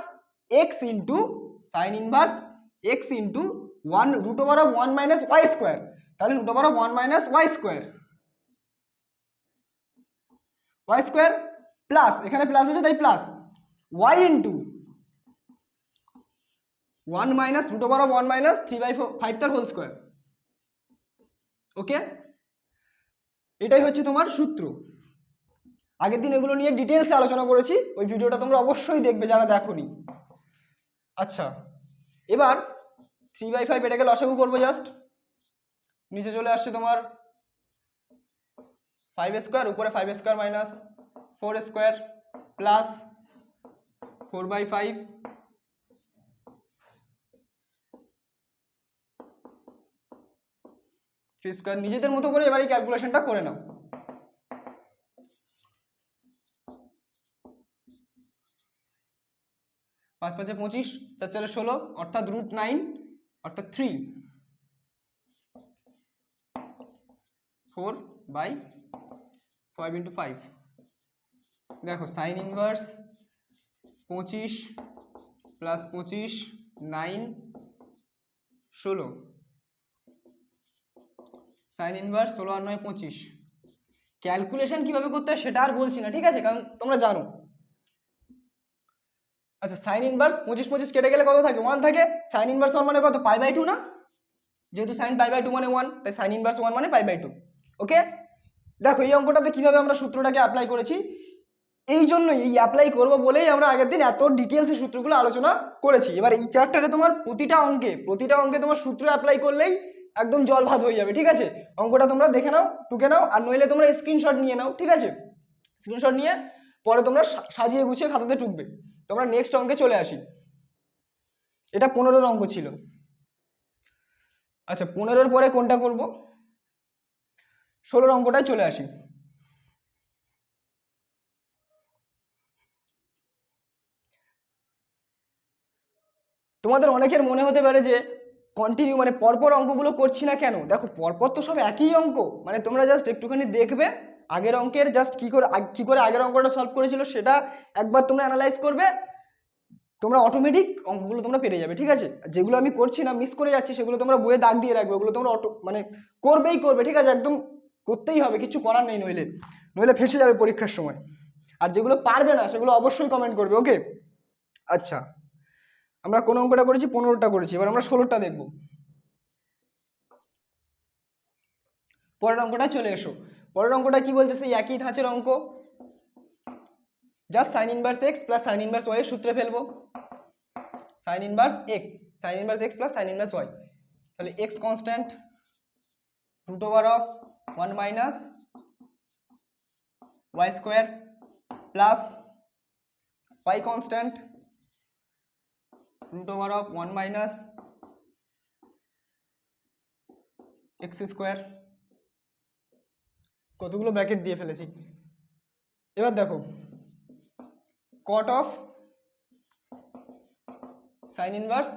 x into sine inverse x into 1√1 minus y square. তাহলে √1 minus y square, y square plus, এখানে প্লাস আছে তাই plus, y into 1 minus √1 minus 3/5 তার হোল স্কোয়ার। ওকে, এটাই হচ্ছে তোমার সূত্র। আগের দিন এগুলো নিয়ে ডিটেলসে আলোচনা করেছি, ওই ভিডিওটা তোমরা অবশ্যই দেখবে যারা দেখোনি। আচ্ছা, এবার 3/5 এটাকে লসাগু করবো, জাস্ট নিচে চলে আসছে তোমার 5 স্কোয়ার, উপরে 5 square minus 4 square plus 4/5 3 square. নিজেদের মতো করে এবার এই ক্যালকুলেশনটা করে নাও। 5 5 25, 4 4 16, অর্থাৎ √9, অর্থাৎ 3, 4/5 ইন্টু 5। দেখো sign inverse 25 plus 25, 9, 16, sign inverse 16 আর 9 25। ক্যালকুলেশন কিভাবে করতে হয় সেটা আর বলছি না, ঠিক আছে, কারণ তোমরা জানো। আচ্ছা, সাইন ইনভার্স 25 25 কেটে গেলে কত থাকে? 1 থাকে। সাইন ইনভার্স 1 মানে কত? π/2 না? যেহেতু সাইন π/2 মানে 1, তাই সাইন ইনভার্স 1 মানে π/2। ওকে, দেখো এই অঙ্কটাতে কিভাবে আমরা সূত্রটাকে অ্যাপ্লাই করেছি, এই জন্যই এই অ্যাপ্লাই করব বলেই আমরা আগের দিন এত ডিটেলসে সূত্রগুলো আলোচনা করেছি। এবার এই চ্যাপ্টারে তোমার প্রতিটা অঙ্কে তোমার সূত্র অ্যাপ্লাই করলেই একদম জল ভাত হয়ে যাবে। ঠিক আছে, অঙ্কটা তোমরা দেখে নাও, টুকে নাও, আর নইলে তোমরা স্ক্রিনশট নিয়ে নাও। ঠিক আছে, স্ক্রিনশট নিয়ে পরে তোমরা সাজিয়ে গুছিয়ে খাতাতে টুকবে। তোমরা নেক্সট অঙ্কে চলে আসি। এটা 15 অঙ্ক ছিল। আচ্ছা, 15-র পরে কোনটা করব? 16 অঙ্কটায় চলে আসি। তোমাদের অনেকের মনে হতে পারে যে কন্টিনিউ মানে পরপর অঙ্কগুলো করছি না কেন, দেখো পরপর তো সব একই অঙ্ক, মানে তোমরা জাস্ট একটুখানি দেখবে আগের অঙ্কের জাস্ট কি করে আগের অঙ্কটা সলভ করেছিল সেটা একবার তোমরা অ্যানালাইজ করবে, তোমরা অটোমেটিক অঙ্কগুলো তোমরা পেরে যাবে, ঠিক আছে। যেগুলো আমি করছি না, মিস করে যাচ্ছি, সেগুলো তোমরা বইয়ে দাগ দিয়ে রাখবে, ওগুলো তোমরা মানে করবে, ঠিক আছে, একদম করতেই হবে, কিছু করার নেই, নইলে ফেঁসে যাবে পরীক্ষার সময়। আর যেগুলো পারবে না সেগুলো অবশ্যই কমেন্ট করবে, ওকে। আচ্ছা, আমরা কোন অঙ্কটা করেছি? 15টা করেছি, এবার আমরা 16টা দেখব। পরের অঙ্কটা চলে এসো। পরের অঙ্কটা কি বলছে? সেই একই ধাঁচের অঙ্ক, just sine inverse x plus sine inverse y এর সূত্রে ফেলবো। Sine inverse x plus sine inverse y, তাহলে x constant root over of 1 minus y square plus y constant root over of 1 minus x square. কতগুলো ব্র্যাকেট দিয়ে ফেলেছি। এবার দেখো কট অফ সাইন ইনভার্স,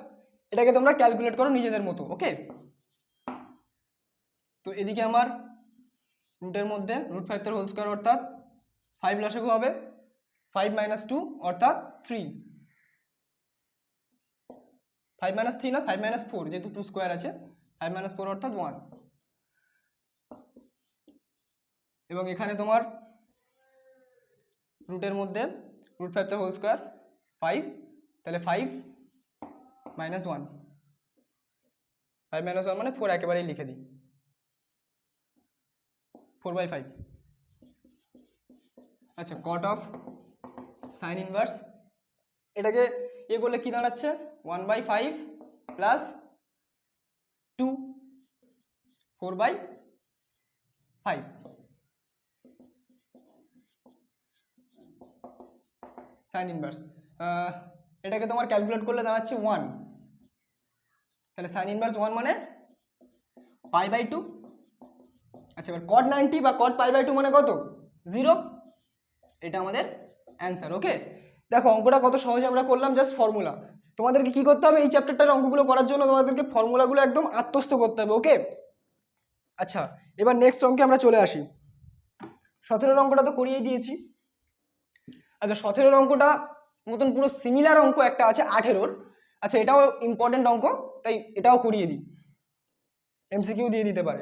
এটাকে তোমরা ক্যালকুলেট করো নিজেদের মতো, ওকে। তো এদিকে আমার রুটের মধ্যে রুট 5 তার হোল স্কোয়ার অর্থাৎ 5 লসাগু হবে, 5 মাইনাস 2 অর্থাৎ 3, 5 মাইনাস 3 না 5 মাইনাস 4, যেহেতু 2 স্কোয়ার আছে, 5 মাইনাস 4 অর্থাৎ 1। এবং এখানে তোমার রুটের মধ্যে রুট 5 তার হোল স্কোয়ার 5, তাহলে 5 মাইনাস 1, 5 মাইনাস 1 মানে 4, একেবারেই লিখে দিই 4/5। আচ্ছা, কট অফ সাইন ইনভার্স, এটাকে ইয়ে করলে কি দাঁড়াচ্ছে? 1/5 প্লাস 2, 4/5। সাইন ইনভার্স এটাকে তোমার ক্যালকুলেট করলে দাঁড়াচ্ছে 1, তাহলে সাইন ইনভার্স 1 মানে π/2। আচ্ছা, এবার cot 90 বা cot π/2 মানে কত? 0। এটা আমাদের অ্যান্সার, ওকে। দেখো অঙ্কটা কত সহজে আমরা করলাম, জাস্ট ফর্মুলা। তোমাদেরকে কি করতে হবে? এই চ্যাপ্টারটার অঙ্কগুলো করার জন্য তোমাদেরকে ফর্মুলাগুলো একদম আত্মস্থ করতে হবে, ওকে। আচ্ছা, এবার নেক্সট অঙ্কে আমরা চলে আসি। 17 অঙ্কটা তো করিয়ে দিয়েছি। আচ্ছা, 17 অঙ্কটা মতন পুরো সিমিলার অঙ্ক একটা আছে 18। আচ্ছা, এটাও ইম্পর্টেন্ট অঙ্ক, তাই এটাও করিয়ে দিই, এমসিকিউ দিয়ে দিতে পারে।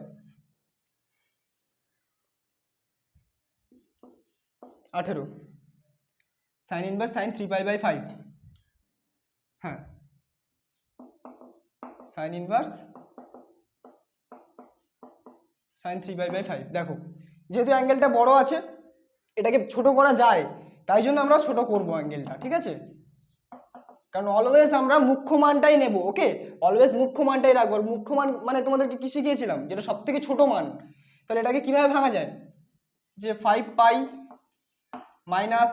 18 সাইন ইনভার্স সাইন 3π/5, হ্যাঁ সাইন ইনভার্স সাইন 3π/5। দেখো যেহেতু অ্যাঙ্গেলটা বড় আছে, এটাকে ছোট করা যায়, তাই জন্য আমরা ছোট করব অ্যাঙ্গেলটা, ঠিক আছে। কারণ অলওয়েজ আমরা মুখ্য মানটাই নেব, ওকে, অলওয়েজ মুখ্য মানটাই রাখবো। মুখ্য মান মানে তোমাদেরকে কি শিখিয়েছিলাম? যেটা সব থেকে ছোট মান। তাহলে এটাকে কিভাবে ভাঙা যায়? যে 5π মাইনাস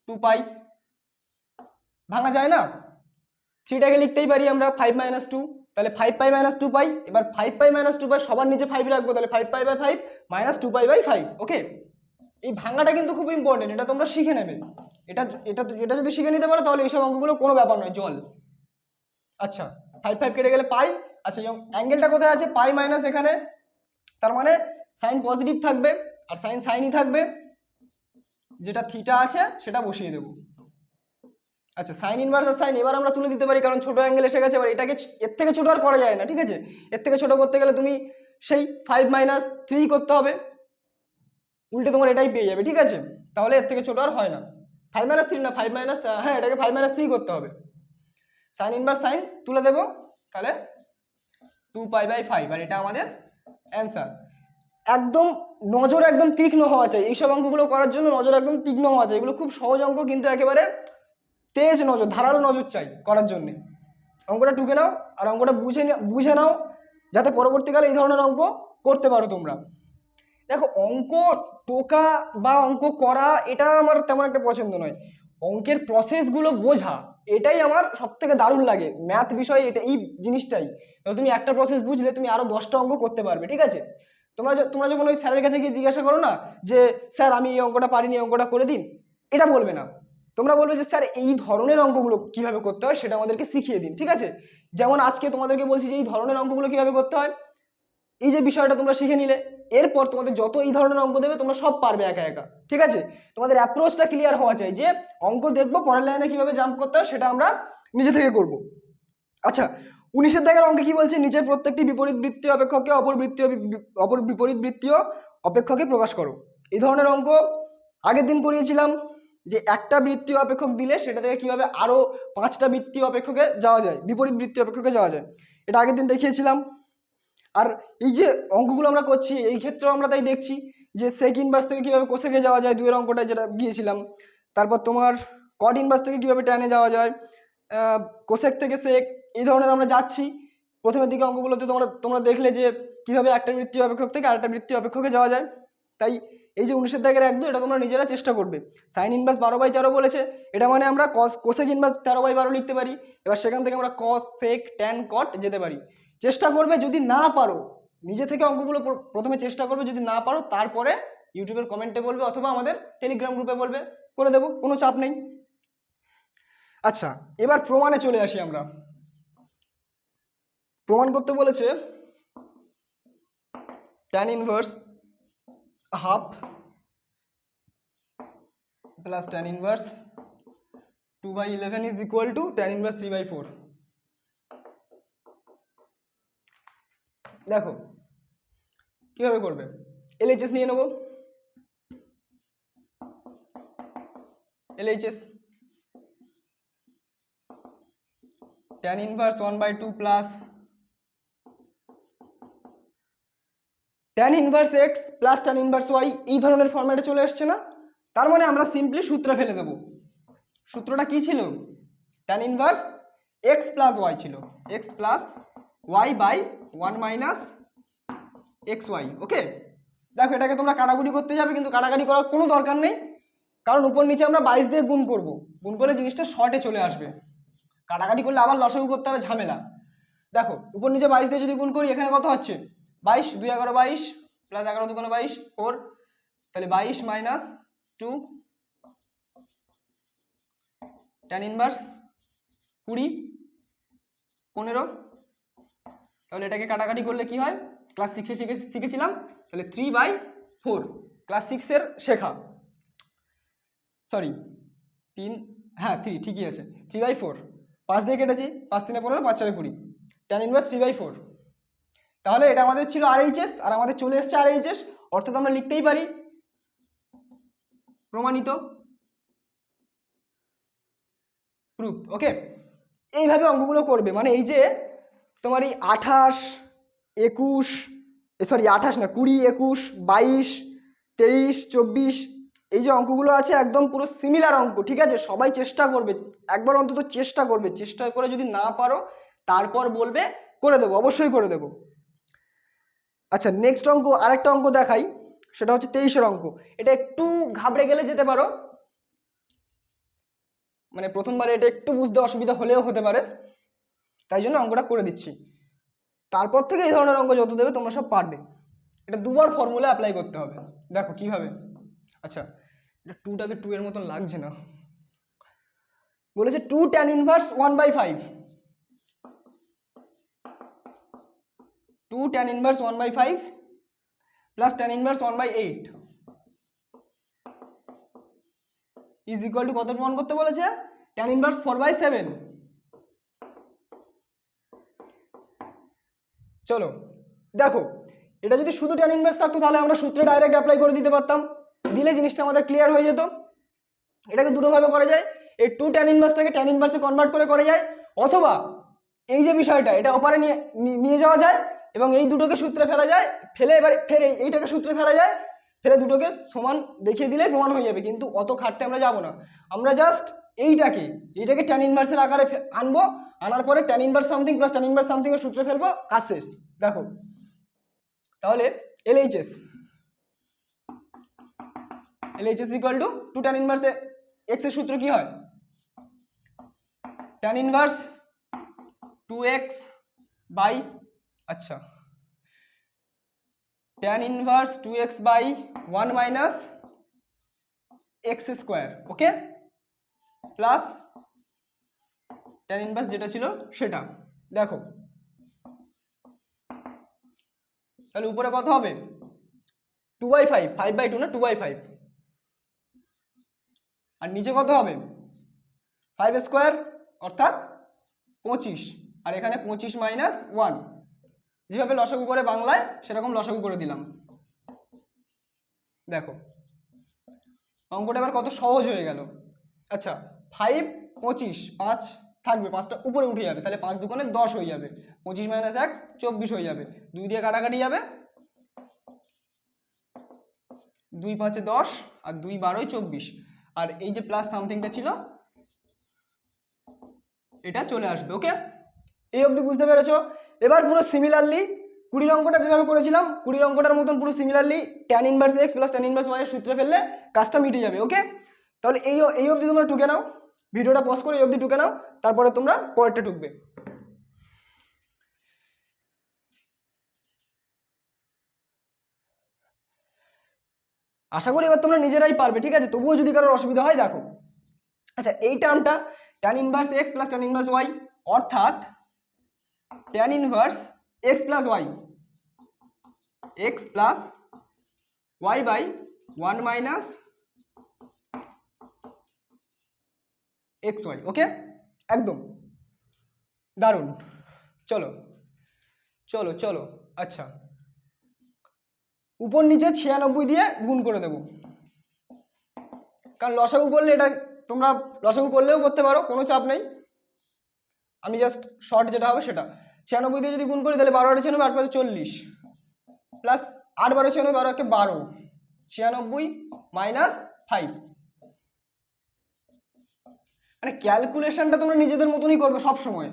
2π ভাঙা যায় না? থ্রিটাকে লিখতেই পারি আমরা 5 মাইনাস 2, তাহলে 5π মাইনাস 2π। এবার 5π মাইনাস 2π সবার নিচে 5 রাখবো, তাহলে 5π/5 মাইনাস 2π/5, ওকে। এই ভাঙাটা কিন্তু খুব ইম্পর্টেন্ট, এটা তোমরা শিখে নেবে। এটা এটা এটা যদি শিখে নিতে পারো তাহলে এইসব অঙ্কগুলো কোনো ব্যাপার নয়, জল। আচ্ছা, 5 কেটে গেলে পাই। আচ্ছা, এবং অ্যাঙ্গেলটা কোথায় আছে? পাই মাইনাস এখানে, তার মানে সাইন পজিটিভ থাকবে আর সাইন সাইনই থাকবে, যেটা থিটা আছে সেটা বসিয়ে দেবো। আচ্ছা, সাইন ইনভার্স আর সাইন এবার আমরা তুলে দিতে পারি, কারণ ছোট অ্যাঙ্গেল এসে গেছে। এবার এটাকে এর থেকে ছোট আর করা যায় না, ঠিক আছে। এর থেকে ছোট করতে গেলে তুমি সেই 5 মাইনাস 3 করতে হবে, উল্টে তোমার এটাই পেয়ে যাবে, ঠিক আছে। তাহলে এর থেকে ছোট আর হয় না। 5 মাইনাস 3 না, 5 মাইনাস, হ্যাঁ এটাকে 5 মাইনাস 3 করতে হবে। সাইন ইনভার্স সাইন তুলে দেবো, তাহলে 2π/5, আর এটা আমাদের অ্যান্সার। একদম নজর একদম তীক্ষ্ণ হওয়া চাই এইসব অঙ্কগুলো করার জন্য, নজর একদম তীক্ষ্ণ হওয়া চাই। এগুলো খুব সহজ অঙ্ক, কিন্তু একেবারে তেজ নজর, ধারালো নজর চাই করার জন্যে। অঙ্কটা টুকে নাও আর অঙ্কটা বুঝে নাও, যাতে পরবর্তীকালে এই ধরনের অঙ্ক করতে পারো তোমরা। দেখো অঙ্ক টোকা বা অঙ্ক করা এটা আমার তেমন একটা পছন্দ নয়, অঙ্কের প্রসেসগুলো বোঝা এটাই আমার সব থেকে দারুণ লাগে ম্যাথ বিষয়ে। এটা এই জিনিসটাই, তুমি একটা প্রসেস বুঝলে তুমি আরো 10টা অঙ্ক করতে পারবে, ঠিক আছে। তোমরা যখন ওই স্যারের কাছে গিয়ে জিজ্ঞাসা করো না যে স্যার আমি এই অঙ্কটা পারিনি, অঙ্কটা করে দিন, এটা বলবে না। তোমরা বলবে যে স্যার এই ধরনের অঙ্কগুলো কিভাবে করতে হয় সেটা আমাদেরকে শিখিয়ে দিন, ঠিক আছে। যেমন আজকে তোমাদেরকে বলছি যে এই ধরনের অঙ্কগুলো কিভাবে করতে হয়, এই যে বিষয়টা তোমরা শিখে নিলে, এরপর তোমাদের যত এই ধরনের অঙ্ক দেবে তোমরা সব পারবে একা একা, ঠিক আছে। তোমাদের অ্যাপ্রোচটা ক্লিয়ার হওয়া চাই যে অঙ্ক দেখবো, পরের লাইনে কিভাবে জাম্প করতে হয় সেটা আমরা নিজে থেকে করব। আচ্ছা, 19-এর দাগের অঙ্কে কি বলছে, নিচের প্রত্যেকটি বিপরীত বৃত্তীয় অপেক্ষককে অপর বিপরীত বৃত্তীয় অপেক্ষকে প্রকাশ করো। এই ধরনের অঙ্ক আগের দিন করিয়েছিলাম, যে একটা বৃত্তীয় অপেক্ষক দিলে সেটা থেকে কিভাবে আরো 5টা বৃত্তীয় অপেক্ষকে যাওয়া যায়, বিপরীত বৃত্তীয় অপেক্ষকে যাওয়া যায়, এটা আগের দিন দেখিয়েছিলাম। আর এই যে অঙ্কগুলো আমরা করছি এই ক্ষেত্রেও আমরা তাই দেখছি যে সেক ইনভার্স থেকে কিভাবে কোসেকে যাওয়া যায়, 2-এর অঙ্কটা যেটা গিয়েছিলাম। তারপর তোমার কট ইনভার্স থেকে কিভাবে ট্যানে যাওয়া যায়, কোসেক থেকে সেক, এই ধরনের আমরা যাচ্ছি। প্রথমের দিকে অঙ্কগুলোতে তোমরা দেখলে যে কিভাবে একটা বৃত্তীয় অপেক্ষক থেকে আরেকটা বৃত্তীয় অপেক্ষকে যাওয়া যায়। তাই এই যে 19-এর দাগের 1-2 এটা তোমরা নিজেরা চেষ্টা করবে। সাইন ইনভার্স 12/13 বলেছে, এটা মানে আমরা কোসেক ইনভার্স 13/12 লিখতে পারি। এবার সেখান থেকে আমরা কস, সেক, ট্যান, কট যেতে পারি। চেষ্টা করবে, যদি না পারো নিজে থেকে অঙ্কগুলো প্রথমে চেষ্টা করবে, যদি না পারো তারপরে ইউটিউবের কমেন্টে বলবে অথবা আমাদের টেলিগ্রাম গ্রুপে বলবে, করে দেবো, কোনো চাপ নেই। আচ্ছা, এবার প্রমাণে চলে আসি আমরা। প্রমাণ করতে বলেছে tan inverse half plus tan inverse 2/11 is equal to tan inverse 3/4। দেখো কিভাবে করবে, এলএইচএস নিয়ে নেব। LHS tan inverse 1/2 plus tan inverse x plus tan inverse y, এই ধরনের ফরম্যাটে চলে আসছে না? তার মানে আমরা সিম্পলি সূত্রে ফেলে দেব। সূত্রটা কি ছিল, tan inverse x plus y ছিল, x plus y by 1 minus x y. Okay, দেখো এটাকে তোমরা কাটাকুটি করতে যাবে, কিন্তু কাটাকাটি করার কোনো দরকার নেই, কারণ উপর নিচে আমরা 22 দিয়ে গুণ করব, গুণ করলে জিনিসটা শর্টে চলে আসবে। কাটাকাটি করলে আবার লসাগু করতে হবে, ঝামেলা। দেখো উপর নিচে 22 দিয়ে যদি গুণ করি, এখানে কত হচ্ছে 22, 2 11 22 প্লাস 11 2 22 4, তাহলে 22 মাইনাস 2 tan ইনভার্স 20 15। তাহলে এটাকে কাটাকাটি করলে কি হয়, ক্লাস 6-এ শিখেছিলাম, তাহলে 3/4, ক্লাস 6-এর শেখা, সরি 3, হ্যাঁ 3 ঠিকই আছে, 3/4, 5 দিয়ে কেটেছি, 5 3 15, 5 4 20, tan ইনভার্স 3/4। তাহলে এটা আমাদের ছিল আরএইচএস, আর আমাদের চলে এসছে আরএইচএস, অর্থাৎ আমরা লিখতেই পারি প্রমাণিত, প্রুফ। ওকে, এইভাবে অঙ্কগুলো করবে, মানে এই যে তোমার এই 28 21, সরি 28 না 20 21 22 23 24, এই যে অঙ্কগুলো আছে একদম পুরো সিমিলার অঙ্ক, ঠিক আছে। সবাই চেষ্টা করবে, একবার অন্তত চেষ্টা করবে, চেষ্টা করে যদি না পারো তারপর বলবে, করে দেবো, অবশ্যই করে দেবো। আচ্ছা, নেক্সট অঙ্ক, আরেকটা অঙ্ক দেখাই, সেটা হচ্ছে 23-এর অঙ্ক। এটা একটু ঘাবড়ে গেলে যেতে পারো, মানে প্রথমবারে এটা একটু বুঝতে অসুবিধা হলেও হতে পারে, তাই জন্য অঙ্কটা করে দিচ্ছি। তারপর থেকে এই ধরনের অঙ্ক যত দেবে তোমরা সব পারবে। এটা দুবার ফর্মুলা অ্যাপ্লাই করতে হবে, দেখো কিভাবে। আচ্ছা, এটা 2টাকে 2 এর মতন লাগছে না, বলেছে 2 tan inverse 1/5, 2 tan inverse 1/5 plus tan inverse 1/8 is equal two কত প্রমাণ করতে বলেছে, tan ইনভার্স 4/7। চলো দেখো, এটা যদি শুধু tan ইনভার্স থাকতো তাহলে আমরা সূত্রে ডাইরেক্ট অ্যাপ্লাই করে দিতে পারতাম, দিলে জিনিসটা আমাদের ক্লিয়ার হয়ে যেত। এটাকে দুটোভাবে করা যায়, এই 2 tan ইনভার্সটাকে tan ইনভার্সে কনভার্ট করে যায়, অথবা এই যে বিষয়টা এটা ওপারে নিয়ে যাওয়া যায় এবং এই দুটোকে সূত্রে ফেলা যায়, ফেলে এবার ফের এইটাকে সূত্রে ফেলা যায়, ফেলে দুটোকে সমান দেখিয়ে দিলে প্রমাণ হয়ে যাবে। কিন্তু অত খাটতে আমরা যাব না, আমরা জাস্ট এইটাকে tan ইনভার্সের আকারে আনবো, আনার পরে tan inverse something plus tan inverse something এর সূত্রে ফেলবো, কাজ শেষ। দেখো তাহলে LHS equal to 2 tan inverse x এর সূত্র কি হয়, tan ইনভার্স 2x বাই, আচ্ছা tan inverse 2x by 1 minus x square. Okay, plus tan inverse যেটা ছিল সেটা। দেখো তাহলে উপরে কত হবে 2/5, 5/2 না 2/5, আর নিচে কত হবে 5² অর্থাৎ 25, আর এখানে 25 - 1, যেভাবে লসাগু করে বাংলায় সেরকম লসাগু করে দিলাম। দেখো অঙ্কটা এবার কত সহজ হয়ে গেল। আচ্ছা 5 25, 5 থাকবে, 5টা উপরে উঠে যাবে, তাহলে 5 দুগুণে 10 হয়ে যাবে, 25 - 1 24 হয়ে যাবে, 2 দিয়ে কাটাকাটি যাবে, 2 5 10 আর 2 12 24, আর এই যে প্লাস সামথিংটা ছিল এটা চলে আসবে। ওকে, এই অবধি বুঝতে পেরেছো? এবার পুরো সিমিলারলি 20 অঙ্কটা যেভাবে করেছিলাম 20 অঙ্কটার মতন পুরো similarly tan inverse x plus tan inverse y এর সূত্রে ফেললে কাজটা মিটে যাবে। ওকে, তাহলে এই অবধি তোমরা টুকে নাও, ভিডিওটা পজ করে এই অবধি টুকে নাও, তারপরে তোমরা পরেরটা টুকবে। আশা করি এবার তোমরা নিজেরাই পারবে, ঠিক আছে? তবুও যদি কারোর অসুবিধা হয় দেখো। আচ্ছা এই টার্মটা tan inverse x plus tan inverse y অর্থাৎ tan inverse x plus y, x plus y by 1 minus xy। Okay, একদম দারুণ। চলো চলো চলো, আচ্ছা উপর নিচে 96 দিয়ে গুণ করে দেবো, কারণ লসাগু করলে এটা তোমরা লসাগু করলেও করতে পারো, কোনো চাপ নেই, আমি জাস্ট শর্ট যেটা হবে সেটা। 96 দিয়ে যদি গুণ করি তাহলে 12 8 96, 8 5 40 প্লাস 8 12 96, 12 1 12, 96 মাইনাস 5। মানে ক্যালকুলেশনটা তোমরা নিজেদের মতনই করবে সব সময়।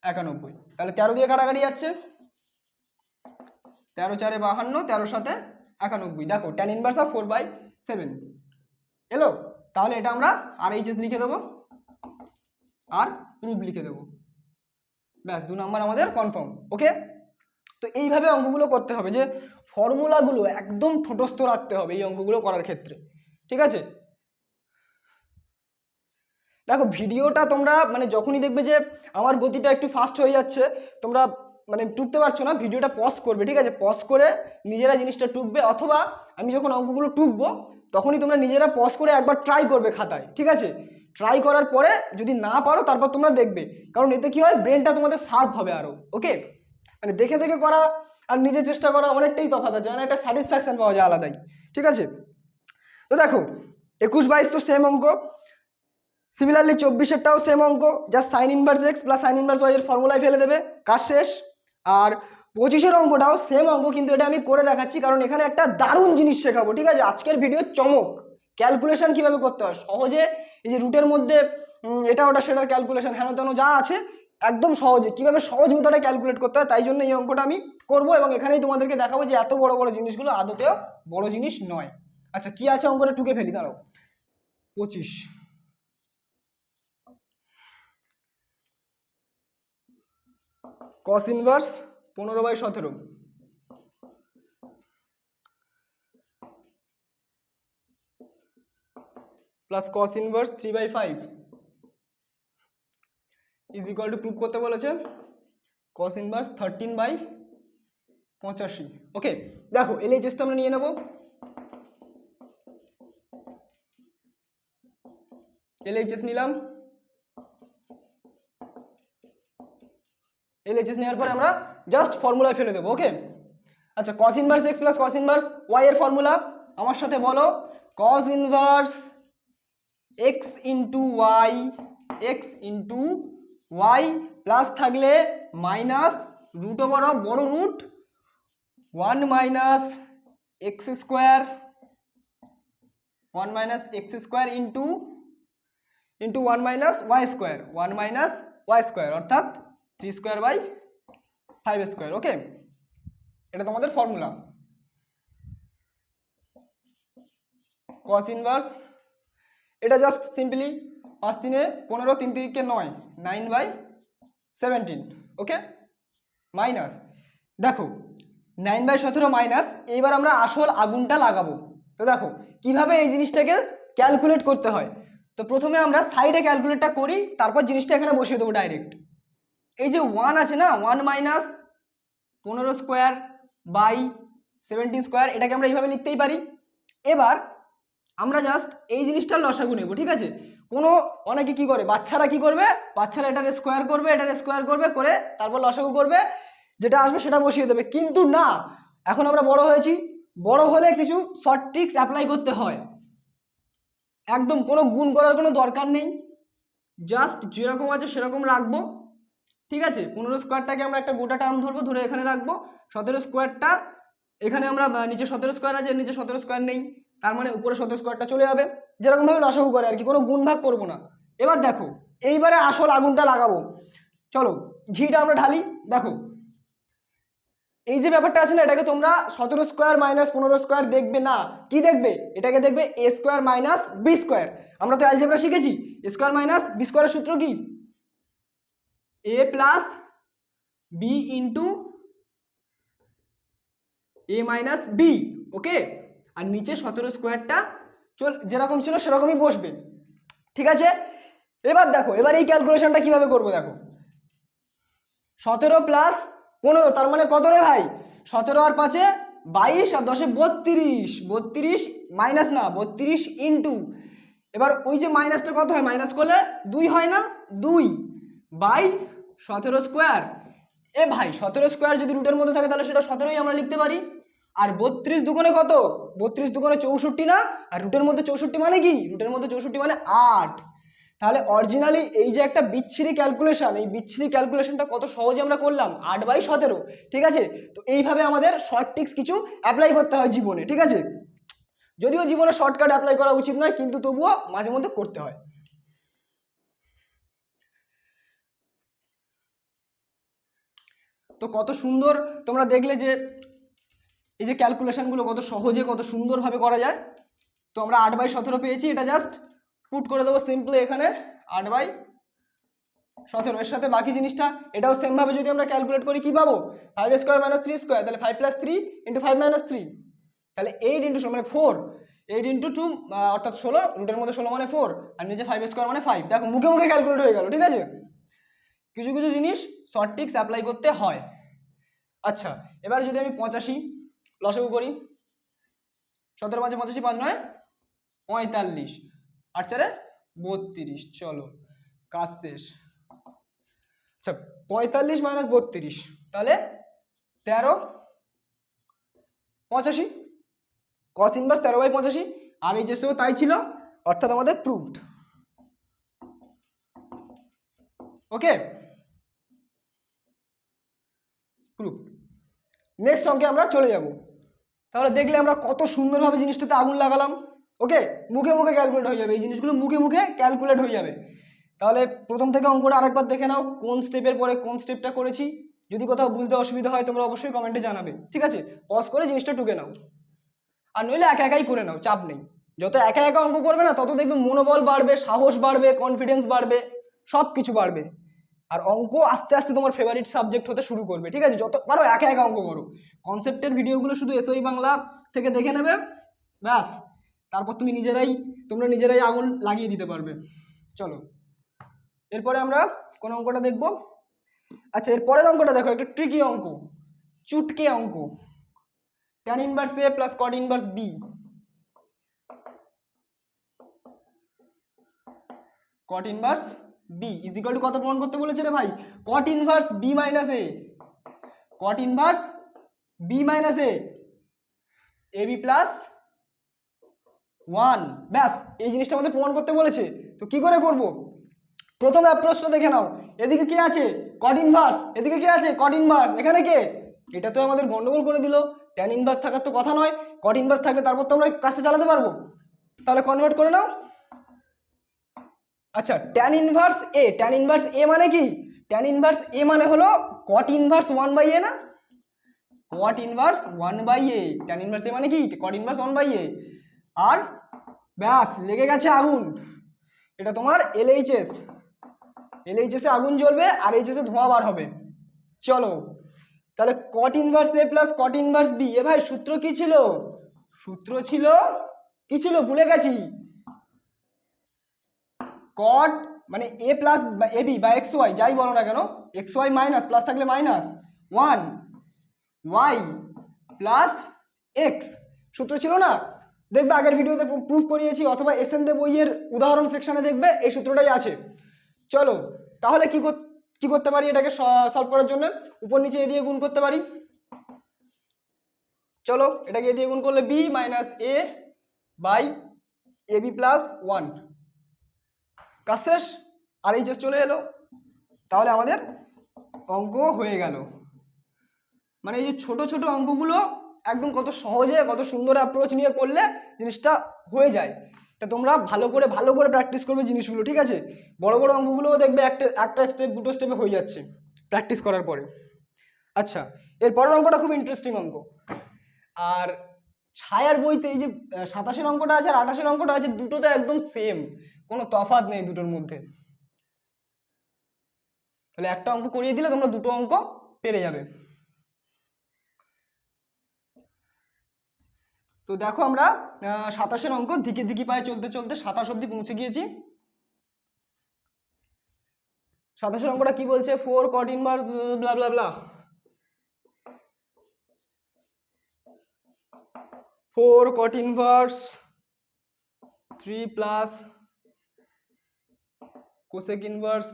91, তাহলে 13 দিয়ে কাটাকাটি যাচ্ছে, 13 4 52, 13 7 91। দেখো tan ইনভার্স অফ 4/7 এলো। তাহলে এটা আমরা RHS লিখে দেবো আর প্রুফ লিখে দেবো, ব্যাস 2 নাম্বার আমাদের কনফার্ম। ওকে, তো এইভাবে অঙ্কগুলো করতে হবে, যে ফর্মুলাগুলো একদম ঠোঁটস্থ রাখতে হবে এই অঙ্কগুলো করার ক্ষেত্রে, ঠিক আছে? দেখো ভিডিওটা তোমরা মানে যখনই দেখবে যে আমার গতিটা একটু ফাস্ট হয়ে যাচ্ছে, তোমরা মানে টুকতে পারছো না, ভিডিওটা পজ করবে, ঠিক আছে? পজ করে নিজেরা জিনিসটা টুকবে, অথবা আমি যখন অঙ্কগুলো টুকবো তখনই তোমরা নিজেরা পজ করে একবার ট্রাই করবে খাতায়, ঠিক আছে? ট্রাই করার পরে যদি না পারো তারপর তোমরা দেখবে, কারণ এতে কি হয় ব্রেনটা তোমাদের শার্প হবে আরও। ওকে, মানে দেখে দেখে করা আর নিজে চেষ্টা করা অনেকটাই তফাৎ আছে, মানে একটা স্যাটিসফ্যাকশন পাওয়া যায় আলাদাই, ঠিক আছে? তো দেখো 21 22 তো সেম অঙ্ক, সিমিলারলি 24-এরটাও সেম অঙ্ক, just sine inverse x plus sine inverse y এর ফর্মুলায় ফেলে দেবে, কাজ শেষ। আর 25-এর অঙ্কটাও সেম অঙ্ক, কিন্তু এটা আমি করে দেখাচ্ছি কারণ এখানে একটা দারুণ জিনিস শেখাবো, ঠিক আছে? আজকের ভিডিওর চমক ক্যালকুলেশন কিভাবে করতে হয় সহজে, এই যে রুটের মধ্যে এটা ওটা সেটার ক্যালকুলেশন হেন তেন যা আছে একদম সহজে কিভাবে সহজ মেথডে ক্যালকুলেট করতে হয়, তাই জন্য এই অঙ্কটা আমি করব এবং এখানেই তোমাদেরকে দেখাবো যে এত বড় বড় জিনিসগুলো আদতেও বড় জিনিস নয়। আচ্ছা কি আছে অঙ্কটা টুকে ফেলি, দাঁড়াও। 25 cos inverse 15/17 plus cos inverse 3/5 is equal to prove করতে বলেছে cos ইনভার্স 13/85। ওকে, দেখো এলএইচএসটা আমরা নিয়ে নেব, এলএইচএস নিলাম, এলএইচএস নেওয়ার পরে আমরা জাস্ট ফর্মুলায় ফেলে দেবো। ওকে, আচ্ছা cos inverse x plus cos inverse y এর ফর্মুলা আমার সাথে বলো, cos inverse x into y plus থাকলে মাইনাস রুট ওভার অফ বড় root 1 minus x square into 1 minus y square অর্থাৎ 3/5 ওকে, এটা তোমাদের ফর্মুলা। cos ইনভার্স এটা জাস্ট সিম্পলি 5 3 15 3 3 9 9/17 ওকে, মাইনাস দেখো 9/17 মাইনাস। এইবার আমরা আসল আগুনটা লাগাবো, তো দেখো কিভাবে এই জিনিসটাকে ক্যালকুলেট করতে হয়। তো প্রথমে আমরা সাইডে ক্যালকুলেটটা করি, তারপর জিনিসটা এখানে বসিয়ে দেবো ডাইরেক্ট। এই যে 1 আছে না, 1 মাইনাস 15 স্কোয়ার বাই 70 স্কোয়ার, এটাকে আমরা এইভাবে লিখতেই পারি। এবার আমরা জাস্ট এই জিনিসটার লসাগু নেব, ঠিক আছে। কোনো অনেকে কি করে, বাচ্চারা কি করবে, বাচ্চারা এটার স্কোয়ার করবে, এটার স্কোয়ার করবে, করে তারপর লসাগু করবে, যেটা আসবে সেটা বসিয়ে দেবে। কিন্তু না, এখন আমরা বড় হয়েছি, বড় হলে কিছু শর্ট ট্রিক্স অ্যাপ্লাই করতে হয়। একদম কোনো গুণ করার কোনো দরকার নেই, জাস্ট যেরকম আছে সেরকম রাখবো, ঠিক আছে। 15 স্কোয়ারটাকে আমরা একটা গোটা টার্ম ধরবো, ধরে এখানে রাখবো। 17 স্কোয়ারটা এখানে আমরা নিচে 17 স্কোয়ার আছে, নিচে 17 স্কোয়ার নেই, তার মানে উপরে 17 স্কোয়ারটা চলে যাবে, যেরকমভাবে লসাগু করে আর কি, কোনো গুণ ভাগ করবো না। এবার দেখো, এইবারে আসল আগুনটা লাগাবো। চলো ঘিটা আমরা ঢালি। দেখো এই যে ব্যাপারটা আছে না, এটাকে তোমরা 17 স্কোয়ার মাইনাস 15 স্কোয়ার দেখবে না, কি দেখবে, এটাকে দেখবে এ স্কোয়ার মাইনাস বি স্কোয়ার। আমরা তো অ্যালজেব্রা শিখেছি, এ স্কোয়ার মাইনাস বি স্কোয়ারের সূত্র কি, এ প্লাস বি ইন্টু এ মাইনাস বি, ওকে। আর নিচে 17 স্কোয়ারটা যেরকম ছিল সেরকমই বসবে, ঠিক আছে। এবার দেখো, এবার এই ক্যালকুলেশনটা কিভাবে করবো, দেখো 17 প্লাস 15 তার মানে কত রে ভাই, 17 আর 5-এ 22 আর 10-এ 32, 32 মাইনাস না 32 ইন্টু, এবার ওই যে মাইনাসটা কত হয়, মাইনাস করলে 2 হয় না, 2 বাই 17 স্কোয়ার। এ ভাই 17 স্কোয়ার যদি রুটের মধ্যে থাকে তাহলে সেটা 17ই আমরা লিখতে পারি। আর 32 দুগুণে কত, 32 দুগুণে 64 না, আর রুটের মধ্যে 64 মানে কি, রুটের মধ্যে 64 মানে 8। তাহলে অরিজিনালি এই যে একটা বিচ্ছিরি ক্যালকুলেশন, এই বিচ্ছিরি ক্যালকুলেশনটা কত সহজে আমরা করলাম, 8/17, ঠিক আছে। তো এইভাবে আমাদের শর্ট ট্রিক্স কিছু অ্যাপ্লাই করতে হয় জীবনে, ঠিক আছে। যদিও জীবনে শর্টকাট অ্যাপ্লাই করা উচিত নয়, কিন্তু তবুও মাঝে মধ্যে করতে হয়। তো কত সুন্দর তোমরা দেখলে যে এই যে ক্যালকুলেশনগুলো কত সহজে কত সুন্দরভাবে করা যায়। তো আমরা 8/17 পেয়েছি, এটা জাস্ট পুট করে দেবো সিম্পলি এখানে 8/17। এর সাথে বাকি জিনিসটা এটাও সেমভাবে যদি আমরা ক্যালকুলেট করি, কি পাবো, 5 স্কোয়ার মাইনাস 3 স্কোয়ার, তাহলে 5 + 3 × 5 - 3, তাহলে 8 × 16 মানে 4, 8 × 2 অর্থাৎ 16, রুটের মধ্যে 16 মানে 4, আর নিচে 5 স্কোয়ার মানে 5। দেখো মুখে মুখে ক্যালকুলেট হয়ে গেল, ঠিক আছে। কিছু কিছু জিনিস শর্ট ট্রিক্স অ্যাপ্লাই করতে হয়। আচ্ছা, এবার যদি আমি 85 লসাগু করি, 17 × 5 = 85, 5 × 9 = 45, 8 × 4 = 32। চলো কাজ শেষ। আচ্ছা 45 - 32 তাহলে 13 85, cos ইনভার্স 13/85, আর এই যে সেও তাই ছিল, অর্থাৎ আমাদের প্রুভড, ওকে প্রুভড। নেক্সট অঙ্কে আমরা চলে যাব। তাহলে দেখলে আমরা কত সুন্দরভাবে জিনিসটাতে আগুন লাগালাম, ওকে। মুখে মুখে ক্যালকুলেট হয়ে যাবে, এই জিনিসগুলো মুখে মুখে ক্যালকুলেট হয়ে যাবে। তাহলে প্রথম থেকে অঙ্কটা আরেকবার দেখে নাও, কোন স্টেপের পরে কোন স্টেপটা করেছি। যদি কোথাও বুঝতে অসুবিধা হয় তোমরা অবশ্যই কমেন্টে জানাবে, ঠিক আছে। পজ করে জিনিসটা টুকে নাও, আর নইলে একা একাই করে নাও, চাপ নেই। যত একা একা অঙ্ক করবে না তত দেখবে মনোবল বাড়বে, সাহস বাড়বে, কনফিডেন্স বাড়বে, সব কিছু বাড়বে। আর অঙ্ক আস্তে আস্তে তোমার ফেভারিট সাবজেক্ট হতে শুরু করবে, ঠিক আছে। যত পারো একা একা অঙ্ক করো, কনসেপ্টের ভিডিওগুলো শুধু এসওই বাংলা থেকে দেখে নেবে, ব্যাস। তারপর তোমরা নিজেরাই আগুন লাগিয়ে দিতে পারবে। চলো এরপরে আমরা কোন অঙ্কটা দেখব। আচ্ছা এরপরের অঙ্কটা দেখো, একটা ট্রিকি অঙ্ক, চুটকে অঙ্ক। tan inverse a plus cot inverse b, cot inverse b is equal two কত প্রমাণ করতে বলেছে রে ভাই, cot inverse b minus a, cot inverse b minus a, ab plus 1, ব্যাস। এই জিনিসটা আমাদের প্রমাণ করতে বলেছে। তো কি করে করব, প্রথম অ্যাপ্রোচটা দেখে নাও। এদিকে কে আছে, cot ইনভার্স, এদিকে কে আছে, cot ইনভার্স, এখানে কে, এটা তো আমাদের গন্ডগোল করে দিল। tan ইনভার্স থাকার তো কথা নয়, cot ইনভার্স থাকলে তারপর তো আমরা কাজটা চালাতে পারবো। তাহলে কনভার্ট করে নাও। আচ্ছা tan inverse a, tan inverse a মানে কি, tan ইনভার্স a মানে হলো cot ইনভার্স 1/a না, cot inverse 1/a, tan inverse a মানে কি, cot ইনভার্স 1/a। আর ব্যাস লেগে গেছে আগুন, এটা তোমার LHS, LHS এ আগুন জ্বলবে আর এইচএস এ ধোঁয়া বার হবে। চলো তাহলে cot inverse a plus cot inverse b, এ ভাই সূত্র কি ছিল, সূত্র ছিল কি ছিল ভুলে গেছি, কট মানে এ প্লাস এ বি বা এক্স ওয়াই যাই বলো না কেন, এক্স ওয়াই মাইনাস প্লাস থাকলে minus one y plus x, সূত্র ছিল না? দেখবে আগের ভিডিওতে প্রুফ করিয়েছি, অথবা এসএন দে বইয়ের উদাহরণ সেকশনে দেখবে এই সূত্রটাই আছে। চলো তাহলে কি করতে পারি এটাকে সলভ করার জন্য? উপর নিচে এ দিয়ে গুণ করতে পারি। চলো এটাকে এ দিয়ে গুণ করলে b minus a by a b plus one, কাজ শেষ। আর এই যে চলে এলো, তাহলে আমাদের অঙ্ক হয়ে গেল। মানে এই যে ছোট ছোট অঙ্কগুলো একদম কত সহজে কত সুন্দর অ্যাপ্রোচ নিয়ে করলে জিনিসটা হয়ে যায়। এটা তোমরা ভালো করে প্র্যাকটিস করবে জিনিসগুলো, ঠিক আছে? বড় বড় অঙ্কগুলোও দেখবে একটা স্টেপ দুটো স্টেপে হয়ে যাচ্ছে প্র্যাকটিস করার পরে। আচ্ছা, এর পরের অঙ্কটা খুব ইন্টারেস্টিং অঙ্ক। আর ছায়ার বইতে এই যে 27 অঙ্কটা আছে আর 28 অঙ্কটা আছে, দুটোতে একদম সেম, কোনো তফাৎ নেই দুটোর মধ্যে। তাহলে একটা অঙ্ক করিয়ে দিলে তোমরা দুটো অঙ্ক পেরে যাবে। তো দেখো আমরা 27 অঙ্ক ধিকি পায়ে চলতে চলতে 27 অব্দি পৌঁছে গিয়েছি। 27 অঙ্কটা কি বলছে? 4 cot inverse blah blah blah, 4 cot inverse 3 plus cosec inverse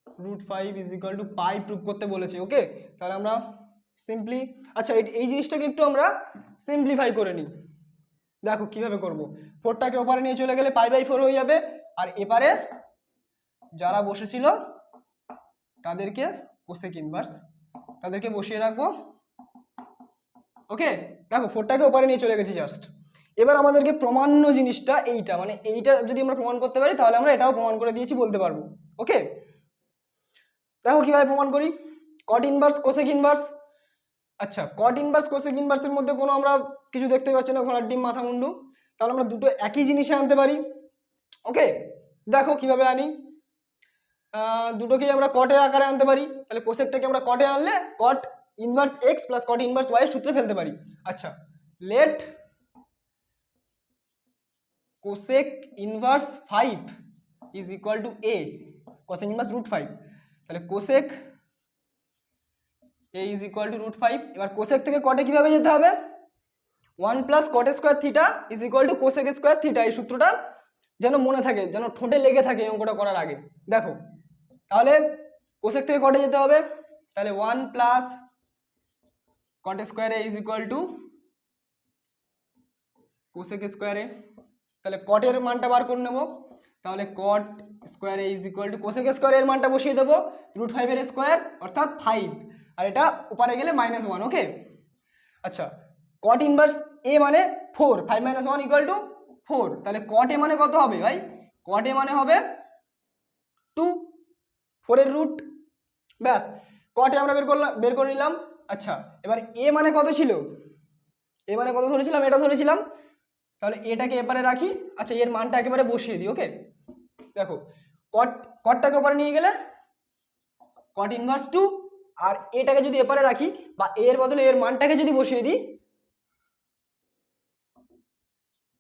√5 is equal to pi prove করতে বলেছে। ওকে, তাহলে আমরা সিম্পলি, আচ্ছা এই জিনিসটাকে একটু আমরা সিম্পলিফাই করে নিই। দেখো কিভাবে করব। 4টাকে ওপারে নিয়ে চলে গেলে পাই বাই 4 হয়ে যাবে, আর এপারে যারা বসেছিল তাদেরকে কোসেক ইনভার্স তাদেরকে বসিয়ে রাখবো। ওকে, দেখো 4টাকে ওপারে নিয়ে চলে গেছি জাস্ট। এবার আমাদেরকে প্রমাণ্য জিনিসটা এইটা, মানে এইটা যদি আমরা প্রমাণ করতে পারি তাহলে আমরা এটাও প্রমাণ করে দিয়েছি বলতে পারবো। ওকে, দেখো কিভাবে প্রমাণ করি। কট ইনভার্স কোসেক ইনভার্স, আচ্ছা কট ইনভার্স কোসেক ইনভার্সের মধ্যে কোনো আমরা কিছু দেখতে পাচ্ছি না, ঘোড়ার ডিম মাথা মুন্ডু, তাহলে আমরা দুটো একই জিনিসে আনতে পারি। ওকে, দেখো কিভাবে আনি। দুটোকেই আমরা কটের আকারে আনতে পারি। তাহলে কোসেকটাকে আমরা কটে আনলে cot inverse x plus cot inverse y সূত্রে ফেলতে পারি। আচ্ছা, let cosec inverse 5 is equal to a cosec inverse √5, তাহলে cosec a is equal to √5। এবার কোসেক থেকে কটে কিভাবে যেতে হবে? 1 plus cot square theta is equal to cosec square theta. এই সূত্রটা যেন মনে থাকে, যেন ঠোঁটে লেগে থাকে এই অঙ্কটা করার আগে। দেখো তাহলে কোসেক থেকে কটে যেতে হবে, তাহলে 1 plus cot square A is equal to cosec square A. তাহলে কটের মানটা বার করে নেব, তাহলে cot square A is equal to cosec square এর মানটা বসিয়ে দেবো √5 এর স্কোয়ার অর্থাৎ 5, আর এটা উপরে গেলে -1। ওকে, আচ্ছা কট ইনভার্স এ মানে 4, 5 - 1 ইকুয়াল টু 4, তাহলে কট এ মানে কত হবে ভাই? কট এ মানে হবে 2, 4 এর রুট, ব্যাস কট এ আমরা বের করে নিলাম। আচ্ছা এবার এ মানে কত ছিল? এ মানে কত ধরেছিলাম? এটা ধরেছিলাম, তাহলে এটাকে এপারে রাখি। আচ্ছা এর মানটা একেবারে বসিয়ে দিই। ওকে, দেখো কটটাকে ওপারে নিয়ে গেলে কট ইনভার্স 2, আর এটাকে যদি এপারে রাখি বা এর বদলে এর মানটাকে যদি বসিয়ে দিই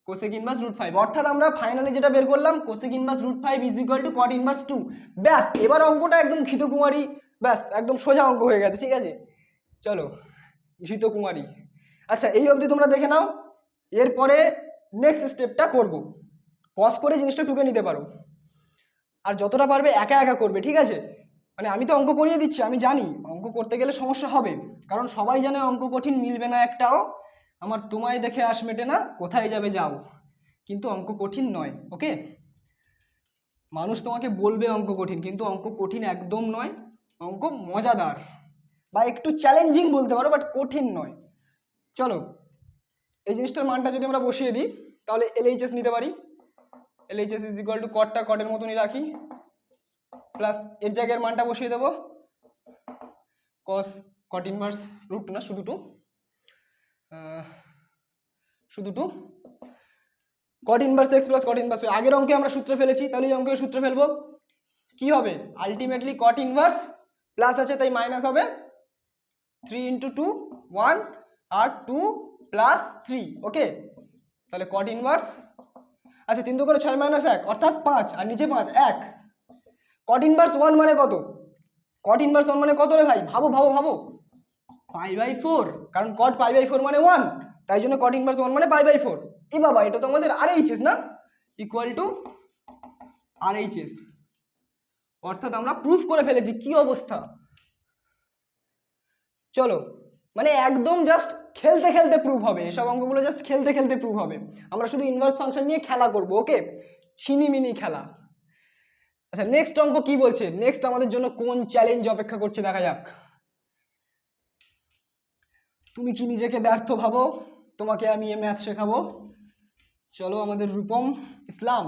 কোসেক ইনভার্স √5, অর্থাৎ আমরা ফাইনালি যেটা বের করলাম cosec inverse √5 is equal two caught inverse 2। ব্যাস এবার অঙ্কটা একদম ঘৃতকুমারী, ব্যাস একদম সোজা অঙ্ক হয়ে গেছে। ঠিক আছে, চলো ঘৃতকুমারী। আচ্ছা এই অবধি তোমরা দেখে নাও, এরপরে নেক্সট স্টেপটা করব। পজ করে জিনিসটা টুকে নিতে পারো, আর যতটা পারবে একা একা করবে। ঠিক আছে, মানে আমি তো অঙ্ক করিয়ে দিচ্ছি, আমি জানি অঙ্ক করতে গেলে সমস্যা হবে, কারণ সবাই জানে অঙ্ক কঠিন, মিলবে না একটাও। আমার তোমায় দেখে আশ মেটে না, কোথায় যাবে যাও, কিন্তু অঙ্ক কঠিন নয়। ওকে, মানুষ তোমাকে বলবে অঙ্ক কঠিন, কিন্তু অঙ্ক কঠিন একদম নয়। অঙ্ক মজাদার বা একটু চ্যালেঞ্জিং বলতে পারো, বাট কঠিন নয়। চলো এই জিনিসটার মানটা যদি আমরা বসিয়ে দিই তাহলে LHS নিতে পারি। LHS ইজ ইকুয়াল টু কটটা কটের মতনই রাখি, প্লাস এর জায়গায় মানটা বসিয়ে দেবো কস কট ইনভার্স √2 না, শুধু 2 কট inverse x plus cot inverse. আগের অঙ্কে আমরা সূত্র ফেলেছি, তাহলে এই অঙ্কে সূত্র ফেলবো। কি হবে? আলটিমেটলি কট ইনভার্স প্লাস আছে তাই মাইনাস হবে 3 × 2 1 আর 2 + 3। ওকে, তাহলে কট ইনভার্স, আচ্ছা 3 2 6 -1 অর্থাৎ 5, আর নিচে 5 1। কট ইনভার্স 1 মানে কত? কট ইনভার্স 1 মানে কত রে ভাই? ভাবো ভাবো ভাবো, π/4, কারণ কট π/4 মানে 1, তাই জন্য কট ইনভার্স 1 মানে π/4। এ বাবা, এটা তো আমাদের RHS না, ইকুয়াল টু RHS, অর্থাৎ আমরা প্রুফ করে ফেলেছি। কি অবস্থা! চলো, মানে একদম জাস্ট খেলতে খেলতে প্রুফ হবে, এসব অঙ্কগুলো জাস্ট খেলতে খেলতে প্রুফ হবে। আমরা শুধু ইনভার্স ফাংশন নিয়ে খেলা করব, ওকে, ছিনিমিনি খেলা। আচ্ছা নেক্সট অঙ্ক কি বলছে? নেক্সট আমাদের জন্য কোন চ্যালেঞ্জ অপেক্ষা করছে দেখা যাক। তুমি কি নিজেকে ব্যর্থ ভাবো? তোমাকে আমি এ ম্যাথ শেখাবো। চলো আমাদের রূপম ইসলাম।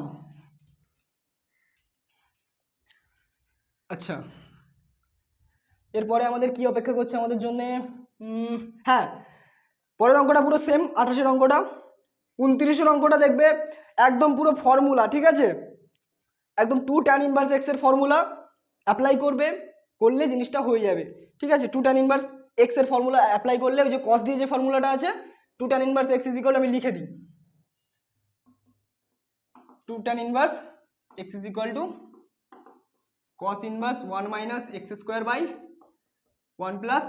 আচ্ছা, এরপরে আমাদের কি অপেক্ষা করছে আমাদের জন্য? হ্যাঁ, পরের অঙ্কটা পুরো সেম, 28-এর অঙ্কটা। 29-এর অঙ্কটা দেখবে একদম পুরো ফর্মুলা, ঠিক আছে, একদম 2 tan ইনভার্স x এর ফর্মুলা অ্যাপ্লাই করলে জিনিসটা হয়ে যাবে, ঠিক আছে। 2 tan ইনভার্স x এর ফর্মুলা অ্যাপ্লাই করলে ওই যে cos দিয়ে যে ফর্মুলাটা আছে 2 tan inverse x is equal, আমি লিখে দিই 2 tan inverse x is equal to cos inverse 1 minus x square by 1 plus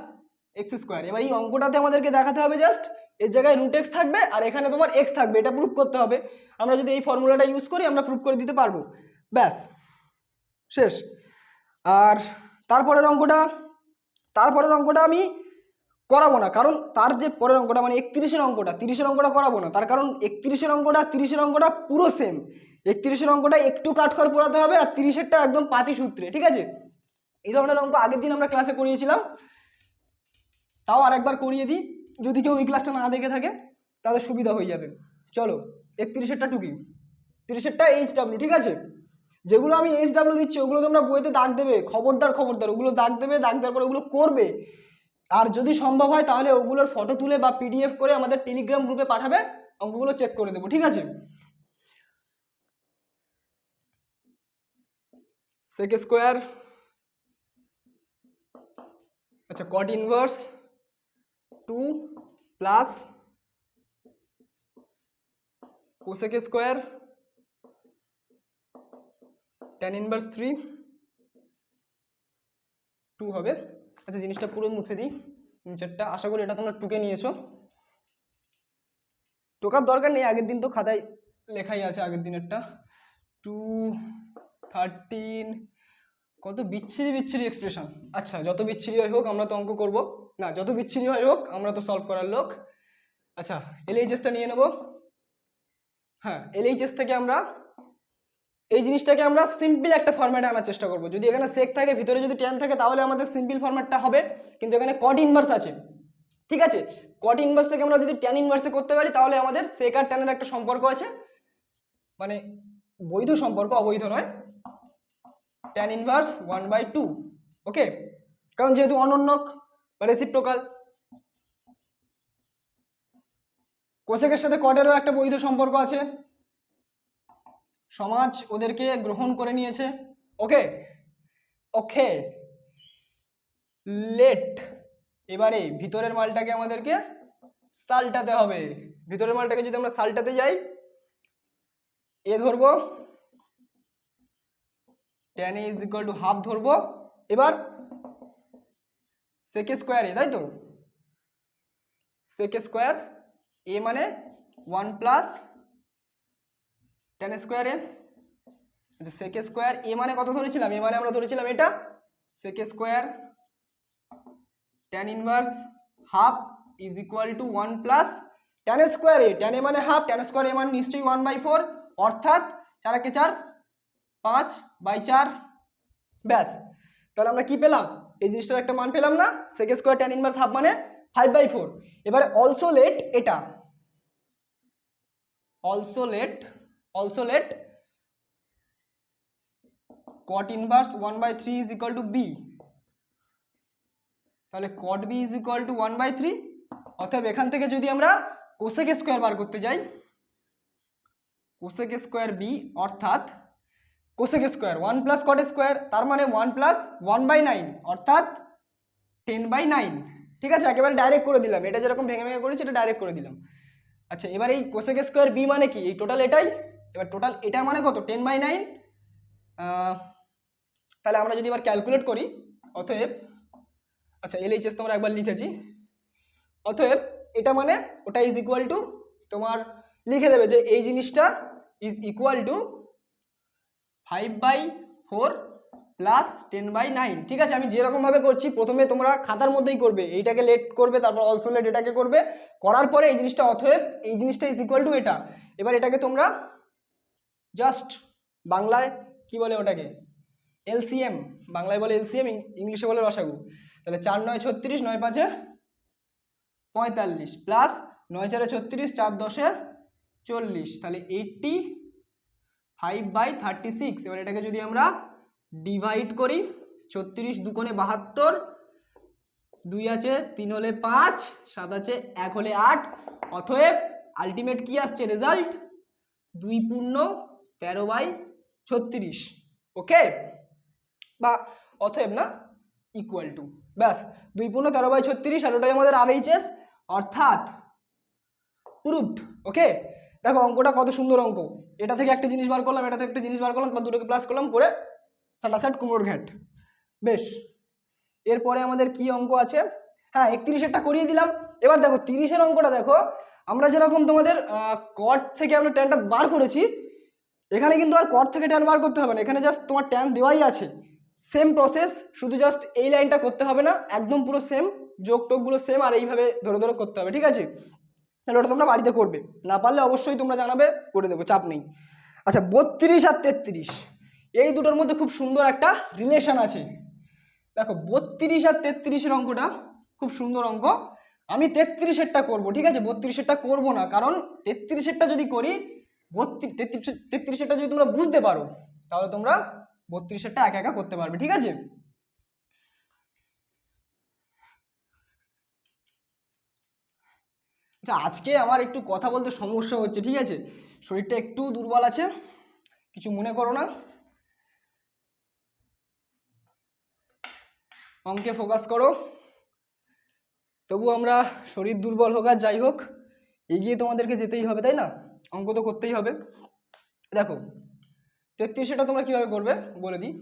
x square. এবার এই অঙ্কটাতে আমাদেরকে দেখাতে হবে জাস্ট এর জায়গায় রুট এক্স থাকবে আর এখানে তোমার এক্স থাকবে, এটা প্রুফ করতে হবে। আমরা যদি এই ফর্মুলাটা ইউজ করি আমরা প্রুফ করে দিতে পারবো, ব্যাস শেষ। আর তারপরের অঙ্কটা আমি করাবো না, কারণ তার যে পরের অঙ্কটা মানে 31-এর অঙ্কটা, 30-এর অঙ্কটা করাবো না, তার কারণ 31-এর অঙ্কটা 30-এর অঙ্কটা পুরো সেম। 31-এর অঙ্কটা একটু কাটখড় পড়াতে হবে আর 30-এরটা একদম পাতি সূত্রে, ঠিক আছে। এই ধরনের অঙ্ক আগের দিন আমরা ক্লাসে করিয়েছিলাম, তাও আরেকবার করিয়ে দিই, যদি কেউ এই ক্লাসটা না দেখে থাকে তাদের সুবিধা হয়ে যাবে। চলো 31-এরটা টুকি, 30-এরটা HW, ঠিক আছে। যেগুলো আমি HW দিচ্ছি ওগুলো তোমরা বইতে দাগ দেবে, খবরদার খবরদার, ওগুলো দাগ দেবে, দাগ দেওয়ার পরে ওগুলো করবে। আর যদি সম্ভব হয় তাহলে ওগুলোর ফটো তুলে বা PDF করে আমাদের টেলিগ্রাম গ্রুপে পাঠাবে, অঙ্কগুলো চেক করে দেবো, ঠিক আছে। sec স্কোয়ার, আচ্ছা cot inverse 2 plus cosec square tan inverse 3 2 হবে। আচ্ছা জিনিসটা পুরো মুছে দিই নিচেরটা, আশা করি এটা তোমরা টুকে নিয়েছো। টোকার দরকার নেই, আগের দিন তো খাতায় লেখাই আছে আগের দিনেরটা। 2 13, কত বিচ্ছিরি বিচ্ছিরি এক্সপ্রেশন। আচ্ছা যত বিচ্ছিরি হয় হোক আমরা তো অঙ্ক করব না, যত বিচ্ছিরি হয় হোক আমরা তো সলভ করার লোক। আচ্ছা LHSটা নিয়ে নেব। হ্যাঁ LHS থেকে আমরা এই জিনিসটাকে আমরা সিম্পল একটা ফরম্যাটে আনার চেষ্টা করব। যদি এখানে সেক থাকে ভিতরে যদি ট্যান থাকে তাহলে আমাদের সিম্পল ফরম্যাটটা হবে, কিন্তু এখানে কট ইনভার্স আছে, ঠিক আছে। কট ইনভার্সটাকে আমরা যদি ট্যান ইনভার্সে করতে পারি তাহলে আমাদের সেক আর ট্যানের একটা সম্পর্ক আছে, মানে বৈধ সম্পর্ক, অবৈধ নয়। ট্যান ইনভার্স 1/2, ওকে, কারণ যেহেতু অনন্যক বা রেসিপ্রোকাল। কোসেকের সাথে কটেরও একটা বৈধ সম্পর্ক আছে, সমাজ ওদেরকে গ্রহণ করে নিয়েছে, ওকে ওকে লেট। এবারে ভিতরের মালটাকে আমাদেরকে সাল্টাতে হবে। ভিতরের মালটাকে যদি আমরা সাল্টাতে যাই, এ ধরবো, tan a is equal to half ধরবো। এবার সেক স্কোয়ার এ, তাই তো, সেক স্কোয়ার এ মানে 1 প্লাস tan স্কোয়ার এ। আচ্ছা সেক স্কোয়ার এ মানে কত ধরেছিলাম? এ মানে আমরা ধরেছিলাম এটা, sec square tan inverse half is equal to 1 plus tan square a. tan a মানে হাফ, tan স্কোয়ার এ মানে নিশ্চয়ই 1/4, অর্থাৎ 4 × 4 5/4, ব্যাস। তাহলে আমরা কি পেলাম? এই জিনিসটার একটা মান পেলাম না, sec square tan inverse half মানে 5/4। এবারে অলসো লেট এটা, also let cot inverse 1/3 is equal to b। তাহলে cot b is equal to 1/3, অতএব এখান থেকে যদি আমরা কোসেক স্কোয়ার বার করতে যাই, কোসেক স্কোয়ার b অর্থাৎ cosec square 1 plus cot square, তার মানে 1 প্লাস 1/9 অর্থাৎ 10/9, ঠিক আছে। একেবারে ডাইরেক্ট করে দিলাম, এটা যেরকম ভেঙে ভেঙে করেছি এটা ডাইরেক্ট করে দিলাম। আচ্ছা এবার এই কোসেক স্কোয়ার b মানে কি? এই টোটাল এটাই, এবার টোটাল এটার মানে কত 10/9, তাহলে আমরা যদি এবার ক্যালকুলেট করি, অতএব আচ্ছা LHS তোমরা একবার লিখেছি, অতএব এটা মানে ওটা ইজ ইকুয়াল টু তোমার লিখে দেবে যে এই জিনিসটা ইজ ইকুয়াল টু 5/4 প্লাস 10/9। ঠিক আছে, আমি যেরকমভাবে করছি প্রথমে তোমরা খাতার মধ্যেই করবে, এইটাকে লেট করবে, তারপর অলসো লেট এটাকে করবে, করার পরে এই জিনিসটা অতএব এই জিনিসটা ইজ ইকুয়াল টু এটা। এবার এটাকে তোমরা জাস্ট বাংলায় কি বলে ওটাকে এলসিএম, বাংলায় বলে এলসিএম, ইংলিশে বলে রসাগু। তাহলে 4 9 36, 9 5 45 প্লাস 9 4 36, 4 10 40, তাহলে 85/36। এবার এটাকে যদি আমরা ডিভাইড করি, 36 2 কোণে 72, 2 আছে 3 হলে 5, 7 আছে 1 হলে 8, অতএব আলটিমেট কি আসছে রেজাল্ট 2 পূর্ণ 13/36। ওকে, বা অতএব না ইকুয়াল টু, ব্যাস 2 পূর্ণ 13/36, আর ওটাই আমাদের RHS, অর্থাৎ প্রুভড। ওকে, দেখো অঙ্কটা কত সুন্দর অঙ্ক, এটা থেকে একটা জিনিস বার করলাম, এটা থেকে একটা জিনিস বার করলাম, বা দুটোকে প্লাস করলাম করে সাটাসাট কুমড়োর ঘ্যাট। বেশ, এরপরে আমাদের কি অঙ্ক আছে, হ্যাঁ 31-এরটা করিয়ে দিলাম। এবার দেখো 30-এর অঙ্কটা দেখো, আমরা যেরকম তোমাদের কট থেকে আমরা ট্যানটা বার করেছি, এখানে কিন্তু আর কট থেকে ট্যান বার করতে হবে না, এখানে জাস্ট তোমার ট্যান দেওয়াই আছে, সেম প্রসেস, শুধু জাস্ট এই লাইনটা করতে হবে না, একদম পুরো সেম, যোগ টোকগুলো সেম, আর এইভাবে ধরে ধরে করতে হবে। ঠিক আছে, তাহলে ওটা তোমরা বাড়িতে করবে, না পারলে অবশ্যই তোমরা জানাবে, করে দেবো, চাপ নেই। আচ্ছা 32 আর 33, এই দুটোর মধ্যে খুব সুন্দর একটা রিলেশন আছে। দেখো 32 আর 33-এর অঙ্কটা খুব সুন্দর অঙ্ক, আমি 33-এরটা করবো। ঠিক আছে, 32-এরটা করবো না, কারণ 33-এরটা যদি করি, 33-এরটা যদি তোমরা বুঝতে পারো, তাহলে তোমরা 32-এরটা একা একা করতে পারবে। ঠিক আছে, আচ্ছা আজকে আমার একটু কথা বলতে সমস্যা হচ্ছে, ঠিক আছে, শরীরটা একটু দুর্বল আছে, কিছু মনে করো না, অঙ্কে ফোকাস করো। তবু আমরা শরীর দুর্বল হোক আর যাই হোক, এগিয়ে তোমাদেরকে যেতেই হবে, তাই না, অঙ্ক তো করতেই হবে। দেখো 33-এটা তোমরা কিভাবে করবে বলে দিই।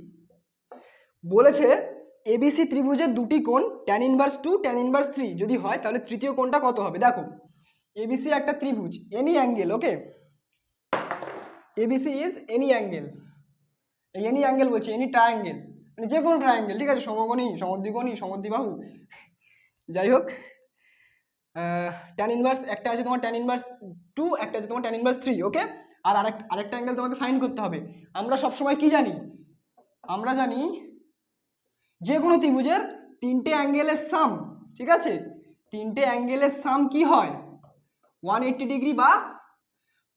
বলেছে ABC ত্রিভুজের দুটি কোণ tan ইনভার্স 2 tan ইনভার্স 3 যদি হয়, তাহলে তৃতীয় কোণটা কত হবে। দেখো ABC একটা ত্রিভুজ, any angle, okay, ABC is any angle, any angle বলছি, এনি ট্রায়াঙ্গেল, মানে যে কোনো ট্রায়াঙ্গেল, ঠিক আছে, সমকোণী, সমদ্বিকোণী, সমদ্বিবাহু, যাই হোক, tan ইনভার্স একটা আছে তোমার tan ইনভার্স 2, একটা আছে তোমার tan ইনভার্স 3, ওকে, আর আরেকটা অ্যাঙ্গেল তোমাকে ফাইন্ড করতে হবে। আমরা সবসময় কি জানি, আমরা জানি যে কোনো ত্রিভুজের 3টে অ্যাঙ্গেলের সাম, ঠিক আছে, 3টে অ্যাঙ্গেলের সাম কি হয় 180 ডিগ্রি বা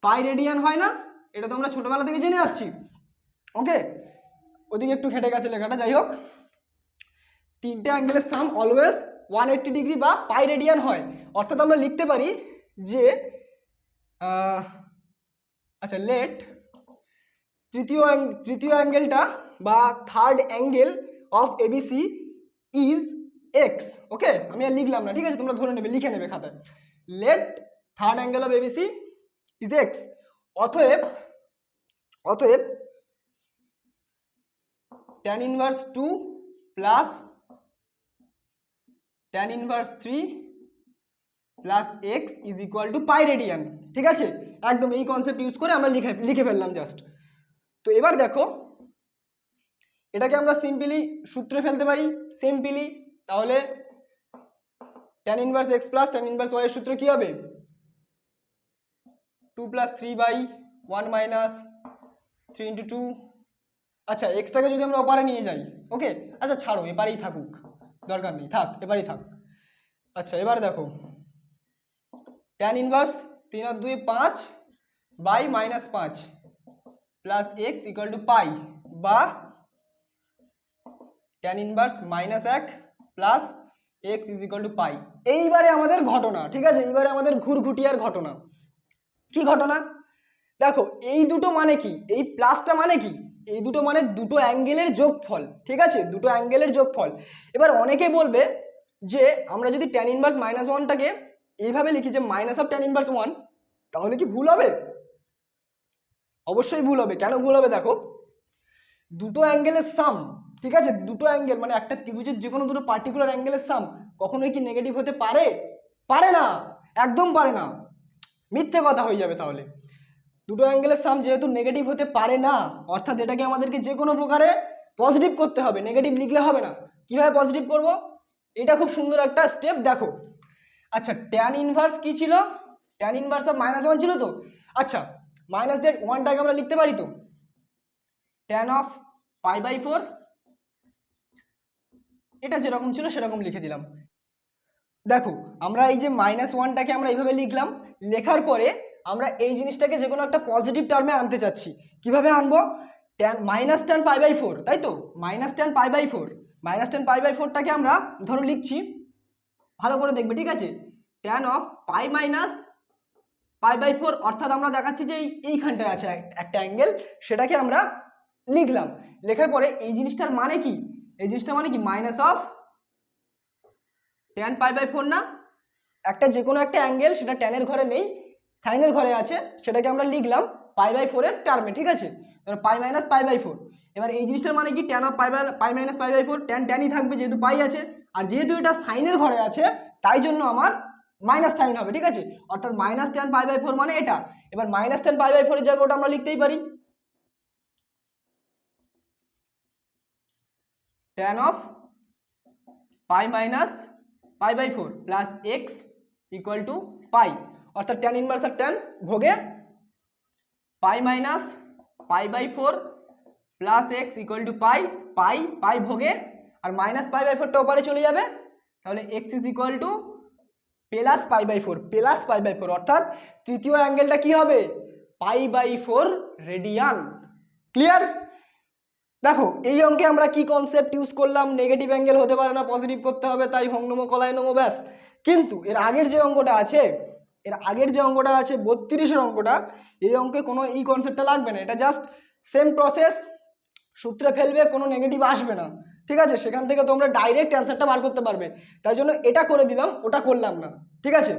পাই রেডিয়ান হয় না, এটা তো আমরা ছোটবেলা থেকে জেনে আসছি। ওকে, ওদিকে একটু ঘেটে গেছে লেখাটা, যাই হোক, 3টে অ্যাঙ্গেলের সাম অলওয়েজ 180 ডিগ্রি বা পাই রেডিয়ান হয়, অর্থাৎ আমরা লিখতে পারি যে আচ্ছা লেট তৃতীয় অ্যাঙ্গেলটা বা third angle of ABC is x. Okay, আমি আর লিখলাম না, ঠিক আছে, তোমরা ধরে নেবে, লিখে নেবে খাতায়, let third angle of ABC is x. অতএব tan inverse 2 plus tan inverse 3 plus x is equal to pi radian. ঠিক আছে, একদম এই কনসেপ্ট ইউজ করে আমরা লিখে ফেললাম জাস্ট। তো এবার দেখো এটাকে আমরা সিম্পলি সূত্রে ফেলতে পারি, সিম্পলি, তাহলে tan inverse x plus tan inverse y এর সূত্র কি হবে 2 + 3/1 - 3 × 2। আচ্ছা এক্সটাকে যদি আমরা ওপারে নিয়ে যাই, ওকে, আচ্ছা ছাড়ো, এপারেই থাকুক, দরকার নেই, থাক, এপারেই থাক। আচ্ছা এবার দেখো tan ইনভার্স 3 আর 2 5/-5 plus x equal to pi, বা tan inverse -1 plus x is equal to pi. এইবারে আমাদের ঘটনা, ঠিক আছে, এইবারে আমাদের ঘুরঘুটিয়ার ঘটনা। কি ঘটনা দেখো, এই দুটো মানে কি, এই প্লাসটা মানে কি, এই দুটো মানে দুটো অ্যাঙ্গেলের যোগফল, ঠিক আছে, দুটো অ্যাঙ্গেলের যোগফল। এবার অনেকে বলবে যে আমরা যদি tan ইনভার্স -1টাকে এইভাবে লিখি যে মাইনাস অফ tan ইনভার্স 1, তাহলে কি ভুল হবে? অবশ্যই ভুল হবে। কেন ভুল হবে দেখো, দুটো অ্যাঙ্গেলের সাম, ঠিক আছে, দুটো অ্যাঙ্গেল মানে একটা ত্রিভুজের যে কোনো দুটো পার্টিকুলার অ্যাঙ্গেলের সাম কখনোই কি নেগেটিভ হতে পারে? পারে না, একদম পারে না, মিথ্যে কথা হয়ে যাবে তাহলে। দুটো অ্যাঙ্গেলের সাম যেহেতু নেগেটিভ হতে পারে না, অর্থাৎ এটাকে আমাদেরকে যে কোনো প্রকারে পজিটিভ করতে হবে, নেগেটিভ লিখলে হবে না। কিভাবে পজিটিভ করব? এটা খুব সুন্দর একটা স্টেপ দেখো। আচ্ছা, ট্যান ইনভার্স কি ছিল? ট্যান ইনভার্স অফ -1 ছিল তো। আচ্ছা, মাইনাস দিয়ে 1টাকে আমরা লিখতে পারি তো, ট্যান অফ π/4, এটা যেরকম ছিল সেরকম লিখে দিলাম। দেখো আমরা এই যে -1টাকে আমরা এইভাবে লিখলাম, লেখার পরে আমরা এই জিনিসটাকে যে কোনো একটা পজিটিভ টার্মে আনতে চাচ্ছি। কিভাবে আনবো? ট্যান -tan π/4, তাই তো, -tan π/4, -tan π/4টাকে আমরা ধরো লিখছি, ভালো করে দেখবে, ঠিক আছে, ট্যান অফ π - π/4, অর্থাৎ আমরা দেখাচ্ছি যে এইখানটায় আছে একটা অ্যাঙ্গেল, সেটাকে আমরা লিখলাম। লেখার পরে এই জিনিসটার মানে কি? এই জিনিসটার মানে কি মাইনাস অফ tan π/4 না, একটা যে কোনো একটা অ্যাঙ্গেল, সেটা ট্যানের ঘরে নেই, সাইনের ঘরে আছে, সেটাকে আমরা লিখলাম π/4 এর টার্মে, ঠিক আছে, পি মাইনাস π/4। এবার এই জিনিসটার মানে কি, ট্যান অফ π মাইনাস π/4, ট্যানই থাকবে যেহেতু পাই আছে, আর যেহেতু এটা সাইনের ঘরে আছে তাই জন্য আমার মাইনাস সাইন হবে, ঠিক আছে, অর্থাৎ -tan π/4 মানে এটা। এবার -tan π/4 এর জায়গায় ওটা আমরা লিখতেই পারি, tan of π minus π/4 plus x equal to pi, অর্থাৎ ট্যান ইনভার্স আর ট্যান ভোগে π minus π/4 plus x equal to pi ভোগে, আর মাইনাস π/4টা ওপারে চলে যাবে, তাহলে x is equal to plus π/4, অর্থাৎ তৃতীয় অ্যাঙ্গেলটা কি হবে? π/4 রেডিয়ান। ক্লিয়ার? দেখো এই অঙ্কে আমরা কি কনসেপ্ট ইউজ করলাম? নেগেটিভ অ্যাঙ্গেল হতে পারে না, পজিটিভ করতে হবে, তাই হোম নমো কলায় নমো, ব্যাস। কিন্তু এর আগের যে অঙ্কটা আছে, 32-এর অঙ্কটা, এই অঙ্কে কোনো এই কনসেপ্টটা লাগবে না, এটা জাস্ট সেম প্রসেস, সূত্রে ফেলবে, কোনো নেগেটিভ আসবে না, ঠিক আছে, সেখান থেকে তোমরা ডাইরেক্ট অ্যান্সারটা বার করতে পারবে। তাই জন্য এটা করে দিলাম, ওটা করলাম না, ঠিক আছে।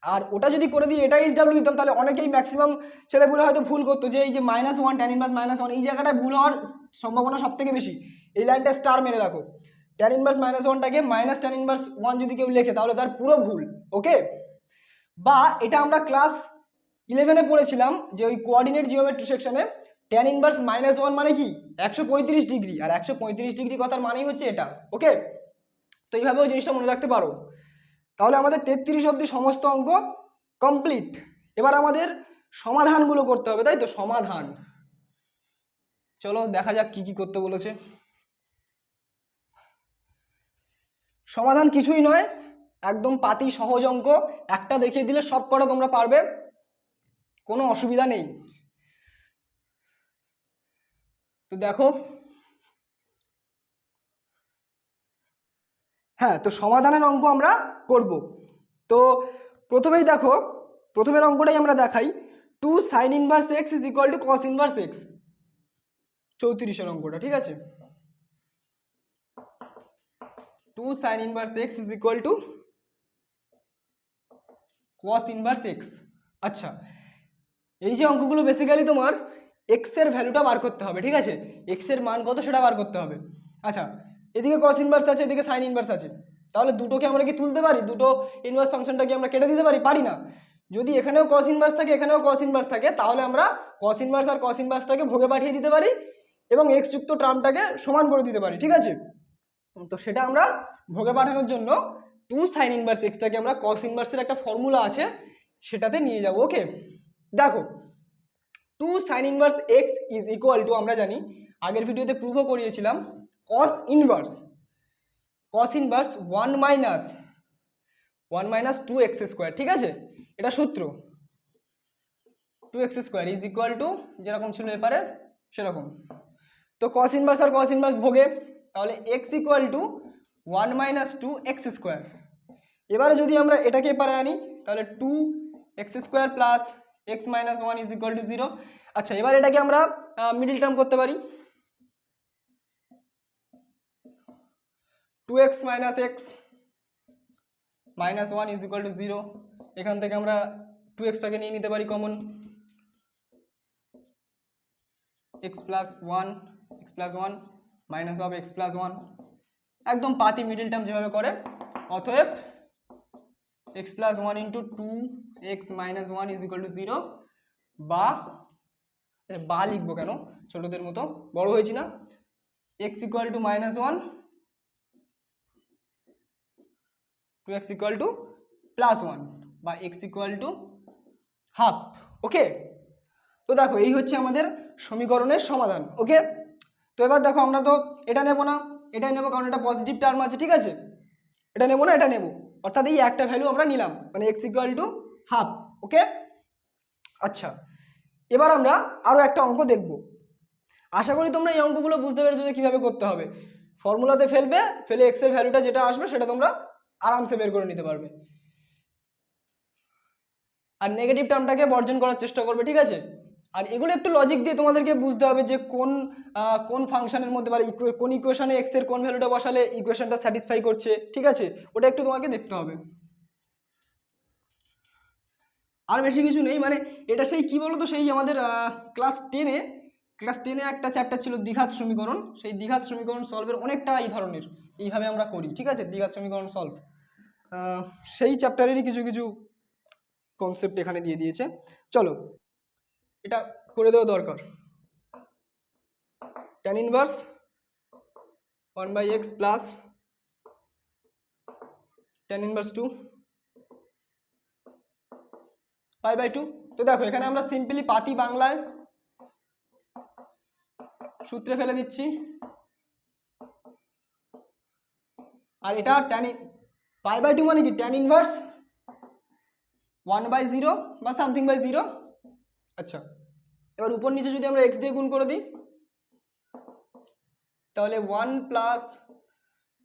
আর ওটা যদি করে দিয়ে এটা SW দিতাম, তাহলে অনেকেই ম্যাক্সিমাম ছেলেগুলো হয়তো ভুল করতো, যে এই যে -1 tan ইনভার্স -1, এই জায়গাটায় ভুল হওয়ার সম্ভাবনা সব থেকে বেশি। এই লাইনটা স্টার মেরে রাখো, tan ইনভার্স -1টাকে tan ইনভার্স 1 যদি কেউ লেখে তাহলে তার পুরো ভুল, ওকে। বা এটা আমরা ক্লাস 11-এ পড়েছিলাম, যে ওই কোঅর্ডিনেট জিওমেট্রি সেকশনে tan ইনভার্স -1 মানে কি 135 ডিগ্রি, আর 135 ডিগ্রি কথার মানেই হচ্ছে এটা, ওকে। তো এইভাবে ওই জিনিসটা মনে রাখতে পারো। তাহলে আমাদের 33 অবধি সমস্ত অঙ্ক কমপ্লিট। এবার আমাদের সমাধানগুলো করতে হবে, তাই তো, সমাধান। চলো দেখা যাক কি কি করতে বলেছে। সমাধান কিছুই নয়, একদম পাতি সহজ অঙ্ক, একটা দেখিয়ে দিলে সব কটা তোমরা পারবে, কোনো অসুবিধা নেই। তো দেখো, হ্যাঁ, তো সমাধানের অঙ্ক আমরা করব। তো প্রথমেই দেখো, প্রথমের অঙ্কটাই আমরা দেখাই, 2 sin inverse x is equal to cos inverse x, 34-এর অঙ্কটা, ঠিক আছে, 2 sin inverse x is equal to cos inverse x. আচ্ছা, এই যে অঙ্কগুলো বেসিক্যালি তোমার এক্স এর ভ্যালুটা বার করতে হবে, ঠিক আছে, এক্স এর মান কত সেটা বার করতে হবে। আচ্ছা, এদিকে cos ইনভার্স আছে, এদিকে sin ইনভার্স আছে, তাহলে দুটোকে আমরা কি তুলতে পারি? দুটো ইনভার্স ফাংশনটাকে আমরা কেটে দিতে পারি? পারি না। যদি এখানেও cos ইনভার্স থাকে, এখানেও cos ইনভার্স থাকে, তাহলে আমরা cos ইনভার্স আর cos ইনভার্সটাকে ভোগে পাঠিয়ে দিতে পারি এবং এক্স যুক্ত টার্মটাকে সমান করে দিতে পারি, ঠিক আছে। তো সেটা আমরা ভোগে পাঠানোর জন্য 2 sin ইনভার্স এক্সটাকে আমরা cos ইনভার্সের একটা ফর্মুলা আছে সেটাতে নিয়ে যাব, ওকে। দেখো, 2 sin inverse x is equal two, আমরা জানি আগের ভিডিওতে প্রুভও করিয়েছিলাম, cos inverse 1 minus 2x square, ঠিক আছে, এটা সূত্র, 2x square is equal two যেরকম ছিল এপারে সেরকম। তো cos ইনভার্স আর cos ইনভার্স ভোগে, তাহলে x equal to 1 minus 2x square. এবারে যদি আমরা এটাকে এপারে আনি, তাহলে 2x square plus x minus 1 is equal to 0। আচ্ছা, এবার এটাকে আমরা মিডিল টার্ম করতে পারি, 2x minus x minus 1 is equal to 0। এখান থেকে আমরা 2xটাকে নিয়ে নিতে পারি common, x plus one minus of x plus one, একদম পাতি মিডিল টার্ম যেভাবে করে। অতএব x plus one into two x minus one is equal to zero, বা লিখবো কেন ছোটদের মতো, বড় হয়েছি না। X equal to minus one, two x equal to plus one, বা এক্স ইকুয়াল টু হাফ। ওকে, তো দেখো এই হচ্ছে আমাদের সমীকরণের সমাধান। ওকে, তো এবার দেখো আমরা তো এটা নেব না, এটাই নেবো, কারণ এটা পজিটিভ টার্ম আছে, ঠিক আছে। এটা নেবো না, এটা নেবো, অর্থাৎ এই একটা ভ্যালু আমরা নিলাম, মানে এক্স ইকুয়াল টু হাফ। ওকে, আচ্ছা, এবার আমরা আরও একটা অঙ্ক দেখব। আশা করি তোমরা এই অঙ্কগুলো বুঝতে পেরেছো যে কীভাবে করতে হবে। ফর্মুলাতে ফেলে এক্সের ভ্যালুটা যেটা আসবে সেটা তোমরা আরামসে বের করে নিতে পারবে, আর নেগেটিভ টার্মটাকে বর্জন করার চেষ্টা করবে, ঠিক আছে। আর এগুলো একটু লজিক দিয়ে তোমাদেরকে বুঝতে হবে যে কোন ফাংশনের মধ্যে বা কোন ইকুয়েশনে এক্স এর কোন ভ্যালুটা বসালে ইকুয়েশনটা স্যাটিসফাই করছে, ঠিক আছে, ওটা একটু তোমাকে দেখতে হবে। আর বেশি কিছু নেই, মানে এটা সেই কি বলো তো, সেই আমাদের ক্লাস টেনে একটা চ্যাপ্টার ছিল দ্বিঘাত সমীকরণ, সেই দ্বিঘাত সমীকরণ সলভের অনেকটা এই ধরনের, এইভাবে আমরা করি, ঠিক আছে, দ্বিঘাত সমীকরণ সলভ, সেই চ্যাপ্টারেরই কিছু কিছু কনসেপ্ট এখানে দিয়ে দিয়েছে। চলো এটা করে দেওয়া দরকার। tan inverse 1/x plus tan inverse 2 π/2। তো দেখো এখানে আমরা সিম্পলি পাতি বাংলায় সূত্রে ফেলে দিচ্ছি, আর এটা π/2 মানে কি tan ইনভার্স 1/0 বা সামথিং বাই 0। আচ্ছা, এবার উপর নিচে যদি আমরা x দিয়ে গুণ করে দিই, তাহলে 1 plus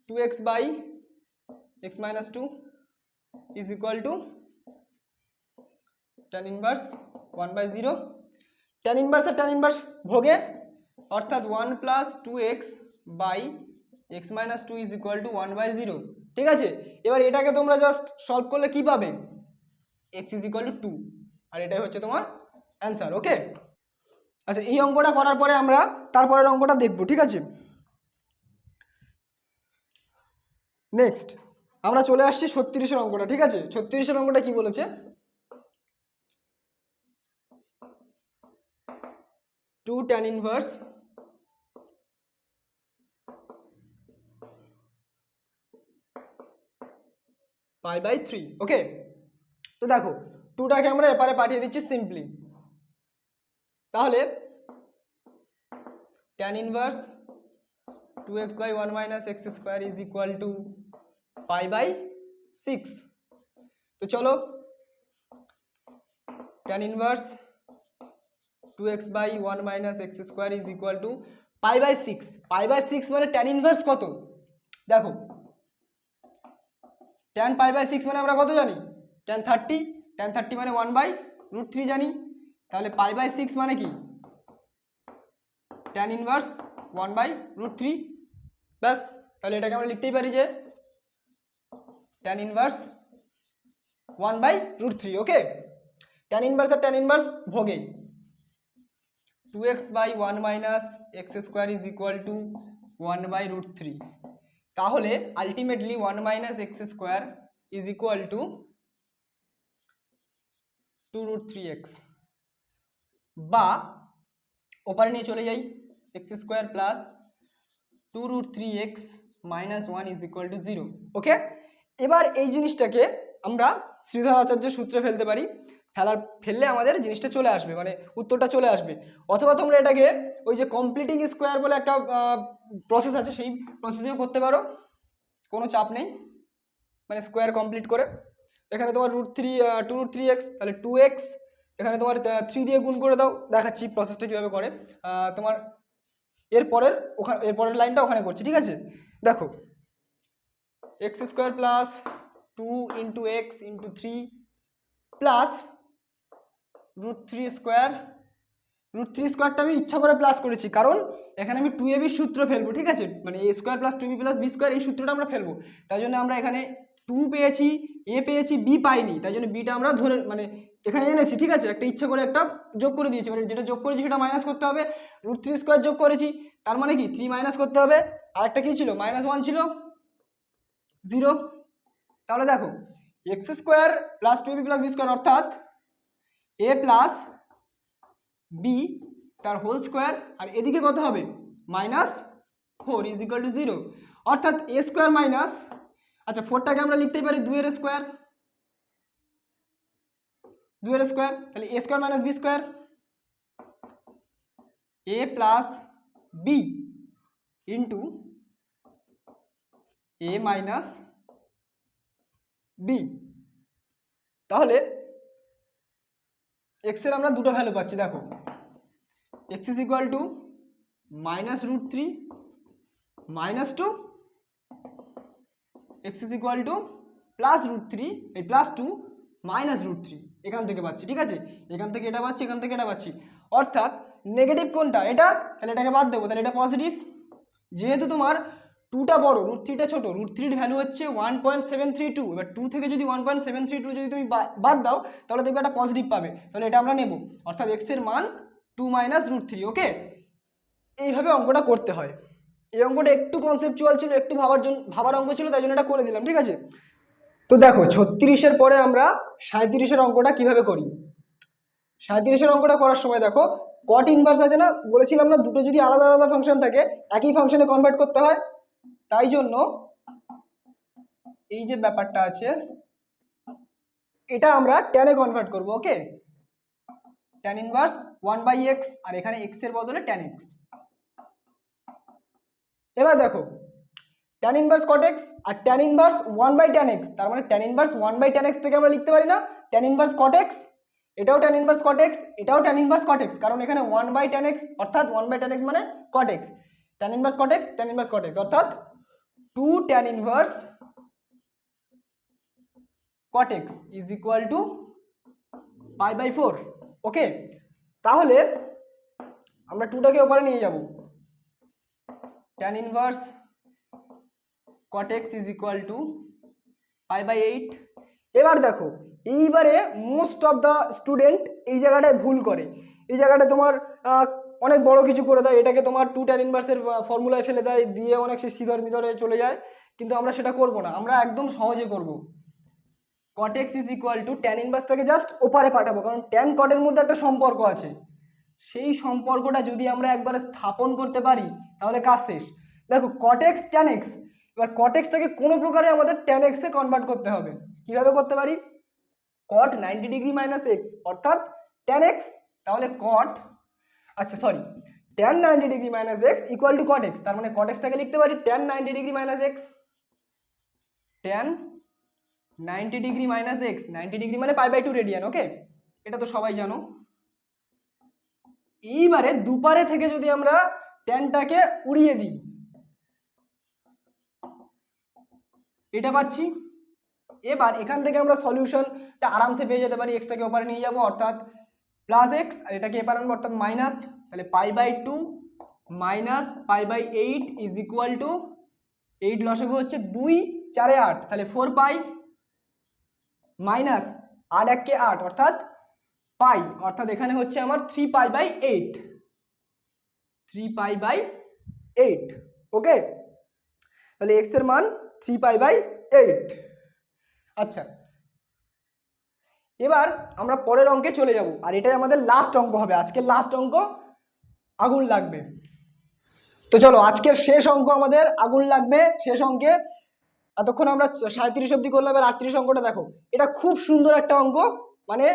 2x by x minus 2 is equal to tan inverse 1/0। tan inverse আর tan ইনভার্স ভোগে, অর্থাৎ 1 plus 2x by x minus 2 is equal to 1/0, ঠিক আছে। এবার এটাকে তোমরা জাস্ট সলভ করলে কি পাবে, x ইজ ইকুয়াল টু 2, আর এটাই হচ্ছে তোমার অ্যান্সার। ওকে, আচ্ছা, এই অঙ্কটা করার পরে আমরা তারপরের অঙ্কটা দেখব, ঠিক আছে। নেক্সট আমরা চলে আসছি 36-এর অঙ্কটা, ঠিক আছে। 36-এর অঙ্কটা কি বলেছে, টু tan ইনভার্স π/3। ওকে, তো দেখো টুটাকে আমরা এপারে পাঠিয়ে দিচ্ছি সিম্পলি, তাহলে tan inverse 2x by 1 minus x square is equal to π/6। তো চলো tan inverse 2x by 1 minus x square is equal to π/6। π/6 মানে tan ইনভার্স কত, দেখো tan π/6 মানে আমরা কত জানি, tan 30 মানে 1/√3 জানি, তাহলে π/6 মানে কি tan ইনভার্স 1/√3, ব্যাস। তাহলে এটাকে আমরা লিখতেই পারি যে tan inverse 1/√3। Okay, tan inverse আর tan ইনভার্স ভোগে, 2x by 1 minus x square is equal to 1/√3, তাহলে ultimately 1 minus x square is equal to 2√3x, বা ওপারে নিয়ে চলে যাই, x square plus 2√3x minus 1 is equal to 0। Okay, এবার এই জিনিসটাকে আমরা শ্রীধর আচার্যের সূত্রে ফেলতে পারি, ফেললে আমাদের জিনিসটা চলে আসবে, মানে উত্তরটা চলে আসবে। অথবা তোমরা এটাকে ওই যে কমপ্লিটিং স্কোয়ার বলে একটা প্রসেস আছে, সেই প্রসেসেও করতে পারো, কোনো চাপ নেই, মানে স্কোয়ার কমপ্লিট করে এখানে তোমার √3 2√3x, তাহলে 2x, এখানে তোমার 3 দিয়ে গুণ করে দাও, দেখাচ্ছি প্রসেসটা কীভাবে করে। তোমার এরপরের লাইনটা ওখানে করছি, ঠিক আছে। দেখো x square plus 2 into x into 3 plus √3 square. √3 স্কোয়ারটা আমি ইচ্ছা করে প্লাস করেছি, কারণ এখানে আমি 2ab সূত্র ফেলবো, ঠিক আছে, মানে a square plus 2b plus b square এই সূত্রটা আমরা ফেলবো, তাই জন্য আমরা এখানে 2 পেয়েছি, এ পেয়েছি, বি পাইনি, তাই জন্য বিটা আমরা ধরে মানে এখানে এনেছি, ঠিক আছে, একটা ইচ্ছা করে একটা যোগ করে দিয়েছি, মানে যেটা যোগ করেছি সেটা মাইনাস করতে হবে, √3² যোগ করেছি, তার মানে কি 3 মাইনাস করতে হবে, আর একটা কি ছিল -1 ছিল 0। তাহলে দেখো x² + 2ab + b² অর্থাৎ a প্লাস বি তার হোল স্কোয়ার, আর এদিকে কত হবে -4 = 0, অর্থাৎ a² মাইনাস, আচ্ছা 4টাকে আমরা লিখতেই পারি 2 এর স্কোয়ার, তাহলে a² - b² a plus b into a minus b. তাহলে x এর আমরা দুটো ভ্যালু পাচ্ছি, দেখো x = -√3 -2, x = +√3 এই +2 -√3, এখান থেকে পাচ্ছি, ঠিক আছে, এখান থেকে এটা পাচ্ছি, এখান থেকে এটা পাচ্ছি, অর্থাৎ নেগেটিভ কোনটা এটা, তাহলে এটাকে বাদ দেবো, তাহলে এটা পজিটিভ, যেহেতু তোমার 2টা বড় √3টা ছোট, √3 ভ্যালু হচ্ছে 1.732, এবার 2 থেকে যদি 1.732 যদি তুমি বাদ দাও তাহলে দেখবে একটা পজিটিভ পাবে, তাহলে এটা আমরা নেব, অর্থাৎ x এর মান 2 - √3। ওকে, এইভাবে অঙ্কটা করতে হয়। এই অঙ্কটা একটু কনসেপচুয়াল ছিল, একটু ভাবার অঙ্ক ছিল, তাই জন্য এটা করে দিলাম, ঠিক আছে। তো দেখো 36-এর পরে আমরা 37-এর অঙ্কটা কিভাবে করি। 37-এর অঙ্কটা করার সময় দেখো কট ইনভার্স আছে না, বলেছিলাম না দুটো যদি আলাদা আলাদা ফাংশন থাকে একই ফাংশনে কনভার্ট করতে হয়, তাই জন্য এই যে ব্যাপারটা আছে এটা আমরা tan এ কনভার্ট করব। ওকে, tan ইনভার্স 1/x, আর এখানে x এর বদলে tan x। এবার দেখো tan ইনভার্স cot x আর tan ইনভার্স 1/tan x, তার মানে tan ইনভার্স 1/tan x থেকে আমরা লিখতে পারি না tan ইনভার্স cot x, এটাও tan ইনভার্স cot x, এটাও tan ইনভার্স cot x, কারণ এখানে 1/tan x, অর্থাৎ 1/tan x মানে cot x, tan inverse cot x, tan inverse cot x, অর্থাৎ 2 tan ইনভার্স cot x = π/4। ওকে, তাহলে আমরা 2টাকে ওপরে নিয়ে যাব, tan ইনভার্স cot x = π/8। এবার দেখো এইবারে মোস্ট অফ দ্য স্টুডেন্ট এই জায়গাটায় ভুল করে, এই জায়গাটা তোমার অনেক বড় কিছু করে দেয়, এটাকে তোমার 2 tan ইনভার্সের ফর্মুলায় ফেলে দেয়, দিয়ে অনেক সিধর মিধরে চলে যায়, কিন্তু আমরা সেটা করব না, আমরা একদম সহজে করব। cot x = tan ইনভার্সটাকে জাস্ট ওপারে পাঠাবো, কারণ tan cot এর মধ্যে একটা সম্পর্ক আছে, সেই সম্পর্কটা যদি আমরা একবারে স্থাপন করতে পারি তাহলে কাজ শেষ। দেখো cot x tan x, এবার cot x টাকে কোনো প্রকারে আমাদের tan x এ কনভার্ট করতে হবে। কিভাবে করতে পারি, cot 90° - x অর্থাৎ tan x, তাহলে cot tan 90° - x = cot x, তার মানে cot x টাকে লিখতে পারি tan 90° - x, tan 90° - x, 90° মানে π/2 রেডিয়ান। ওকে, এটা তো সবাই জানো। এইবারে দুপারে থেকে যদি আমরা ট্যানটাকে উড়িয়ে দিই, এটা পাচ্ছি। এবার এখান থেকে আমরা সলিউশনটা আরামসে পেয়ে যেতে পারি, এক্সটাকে ওপারে নিয়ে যাব, অর্থাৎ +x, আর এটাকে এপারে আনবো, অর্থাৎ মাইনাস, তাহলে π/2 মাইনাস π/8 = 8 লসাগু হচ্ছে 2 4 এ 8, তাহলে 4π মাইনাস 8 1 কে 8 অর্থাৎ পাই, অর্থাৎ এখানে হচ্ছে আমার 3π/8, 3π/8। ওকে, তাহলে x এর মান 3π/8। আচ্ছা, এবার আমরা পরের অঙ্কে চলে যাব, আর এটাই আমাদের লাস্ট অঙ্ক হবে, আজকের লাস্ট অঙ্ক আগুন লাগবে। তো চলো আজকের শেষ অঙ্ক আমাদের আগুন লাগবে, শেষ অঙ্কে। এতক্ষণ আমরা 37 অবধি করলাম, এবার 38 অঙ্কটা দেখো, এটা খুব সুন্দর একটা অঙ্ক, মানে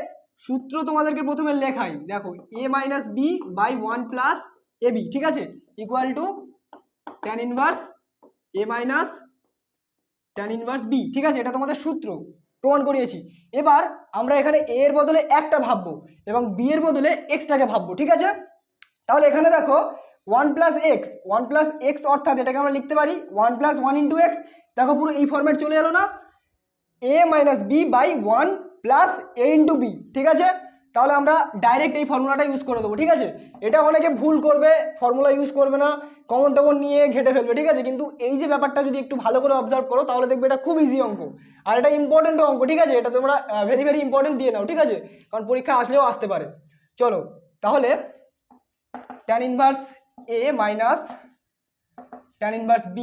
সূত্র তোমাদেরকে প্রথমে লেখাই, দেখো a - b/1 + ab, ঠিক আছে, = tan inverse a - tan inverse b, ঠিক আছে, এটা তোমাদের সূত্র প্রমাণ করিয়েছি। এবার আমরা এখানে a এর বদলে একটা ভাববো এবং b এর বদলে x টাকে ভাববো, ঠিক আছে। তাহলে এখানে দেখো 1 + x, অর্থাৎ এটাকে আমরা লিখতে পারি 1 + 1 × x, দেখো পুরো এই ফরম্যাট চলে এলো না, a - b/1 + a × b, ঠিক আছে। তাহলে আমরা ডাইরেক্ট এই ফর্মুলাটা ইউজ করে দেবো, ঠিক আছে। এটা অনেকে ভুল করবে, ফর্মুলা ইউজ করবে না, কমন টমন নিয়ে ঘেটে ফেলবে, ঠিক আছে। কিন্তু এই যে ব্যাপারটা যদি একটু ভালো করে অবজার্ভ করো তাহলে দেখবে এটা খুব ইজি অঙ্ক, আর এটা ইম্পর্টেন্ট অঙ্ক, ঠিক আছে। এটা তোমরা ভেরি ভেরি ইম্পর্টেন্ট দিয়ে নাও, ঠিক আছে, কারণ পরীক্ষা আসলেও আসতে পারে। চলো তাহলে tan inverse a minus tan inverse b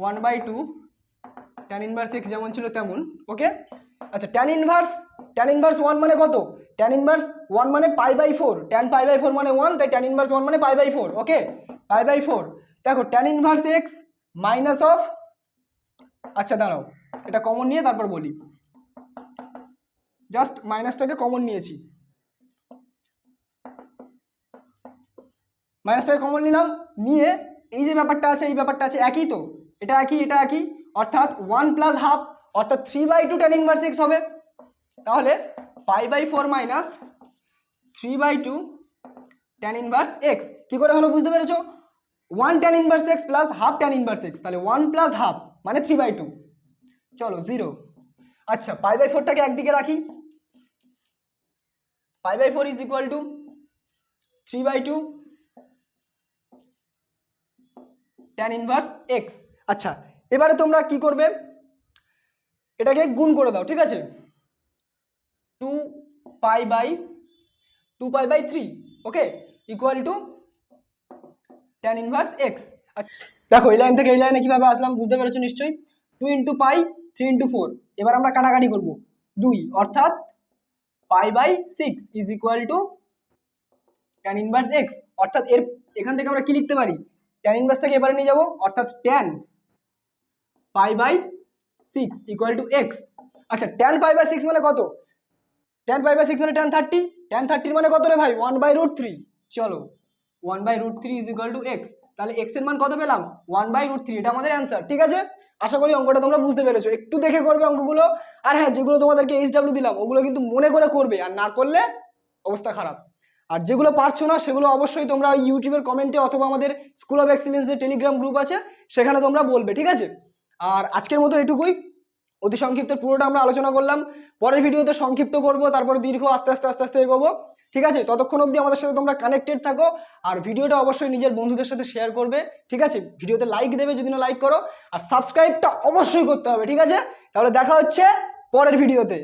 1/2 tan inverse x যেমন ছিল তেমন, ওকে। আচ্ছা tan ইনভার্স 1 মানে কত? tan ইনভার্স 1 মানে π/4, tan π/4 মানে 1, তাই tan ইনভার্স 1 মানে π/4, ওকে, π/4। দেখো tan inverse x minus of, আচ্ছা দাঁড়াও এটা কমন নিয়ে তারপর বলি, জাস্ট মাইনাসটাকে কমন নিয়েছি, মাইনাসটাকে কমন নিলাম, নিয়ে এই যে ব্যাপারটা আছে এই ব্যাপারটা আছে একই, তো এটা একই এটা একই, অর্থাৎ 1 প্লাস হাফ অর্থাৎ 3/2 tan ইনভার্স x হবে। তাহলে π/4 মাইনাস 3/2 tan ইনভার্স x কি করে হলো বুঝতে পেরেছো? 1 tan inverse x plus half tan inverse x, তাহলে 1 প্লাস হাফ মানে 3/2, চলো 0। আচ্ছা π/4টাকে একদিকে রাখি, π/4 is equal to 3/2 tan inverse x। আচ্ছা এবারে তোমরা কি করবে, এটাকে গুণ করে দাও, ঠিক আছে, 2π/3, okay, equal to tan inverse x। আচ্ছা দেখো এই লাইন থেকে এই লাইনে কিভাবে আসলাম বুঝতে পেরেছো নিশ্চয়ই, 2 × π 3 × 4, এবার আমরা কাটাকাটি করব 2, অর্থাৎ π/6 is equal to tan inverse x, অর্থাৎ এর এখান থেকে আমরা কি লিখতে পারি, tan ইনভার্সটাকে এবারে নিয়ে যাব, অর্থাৎ tan π/6 ইকুয়াল টু x। আচ্ছা tan π/6 মানে কত? tan π/6 মানে tan 30, tan 30 মানে কত রে ভাই? 1/√3, চলো 1/√3 ইজ ইকুয়াল টু x, তাহলে x এর মান কত পেলাম? 1/√3, এটা আমাদের অ্যান্সার, ঠিক আছে। আশা করি অঙ্কটা তোমরা বুঝতে পেরেছো, একটু দেখে করবে অঙ্কগুলো, আর হ্যাঁ যেগুলো তোমাদেরকে HW দিলাম ওগুলো কিন্তু মনে করে করবে, আর না করলে অবস্থা খারাপ। আর যেগুলো পারছো না সেগুলো অবশ্যই তোমরা ইউটিউবের কমেন্টে অথবা আমাদের স্কুল অফ এক্সিলেন্স যে টেলিগ্রাম গ্রুপ আছে সেখানে তোমরা বলবে, ঠিক আছে। আর আজকের মতো এটুকুই, অতি সংক্ষিপ্ত পুরোটা আমরা আলোচনা করলাম, পরের ভিডিওতে সংক্ষিপ্ত করব, তারপর দীর্ঘ আস্তে আস্তে আস্তে আস্তে এগোবো, ঠিক আছে। ততক্ষণ অবধি আমাদের সাথে তোমরা কানেক্টেড থাকো, আর ভিডিওটা অবশ্যই নিজের বন্ধুদের সাথে শেয়ার করবে, ঠিক আছে। ভিডিওতে লাইক দেবে যদি না লাইক করো, আর সাবস্ক্রাইবটা অবশ্যই করতে হবে, ঠিক আছে। তাহলে দেখা হচ্ছে পরের ভিডিওতে।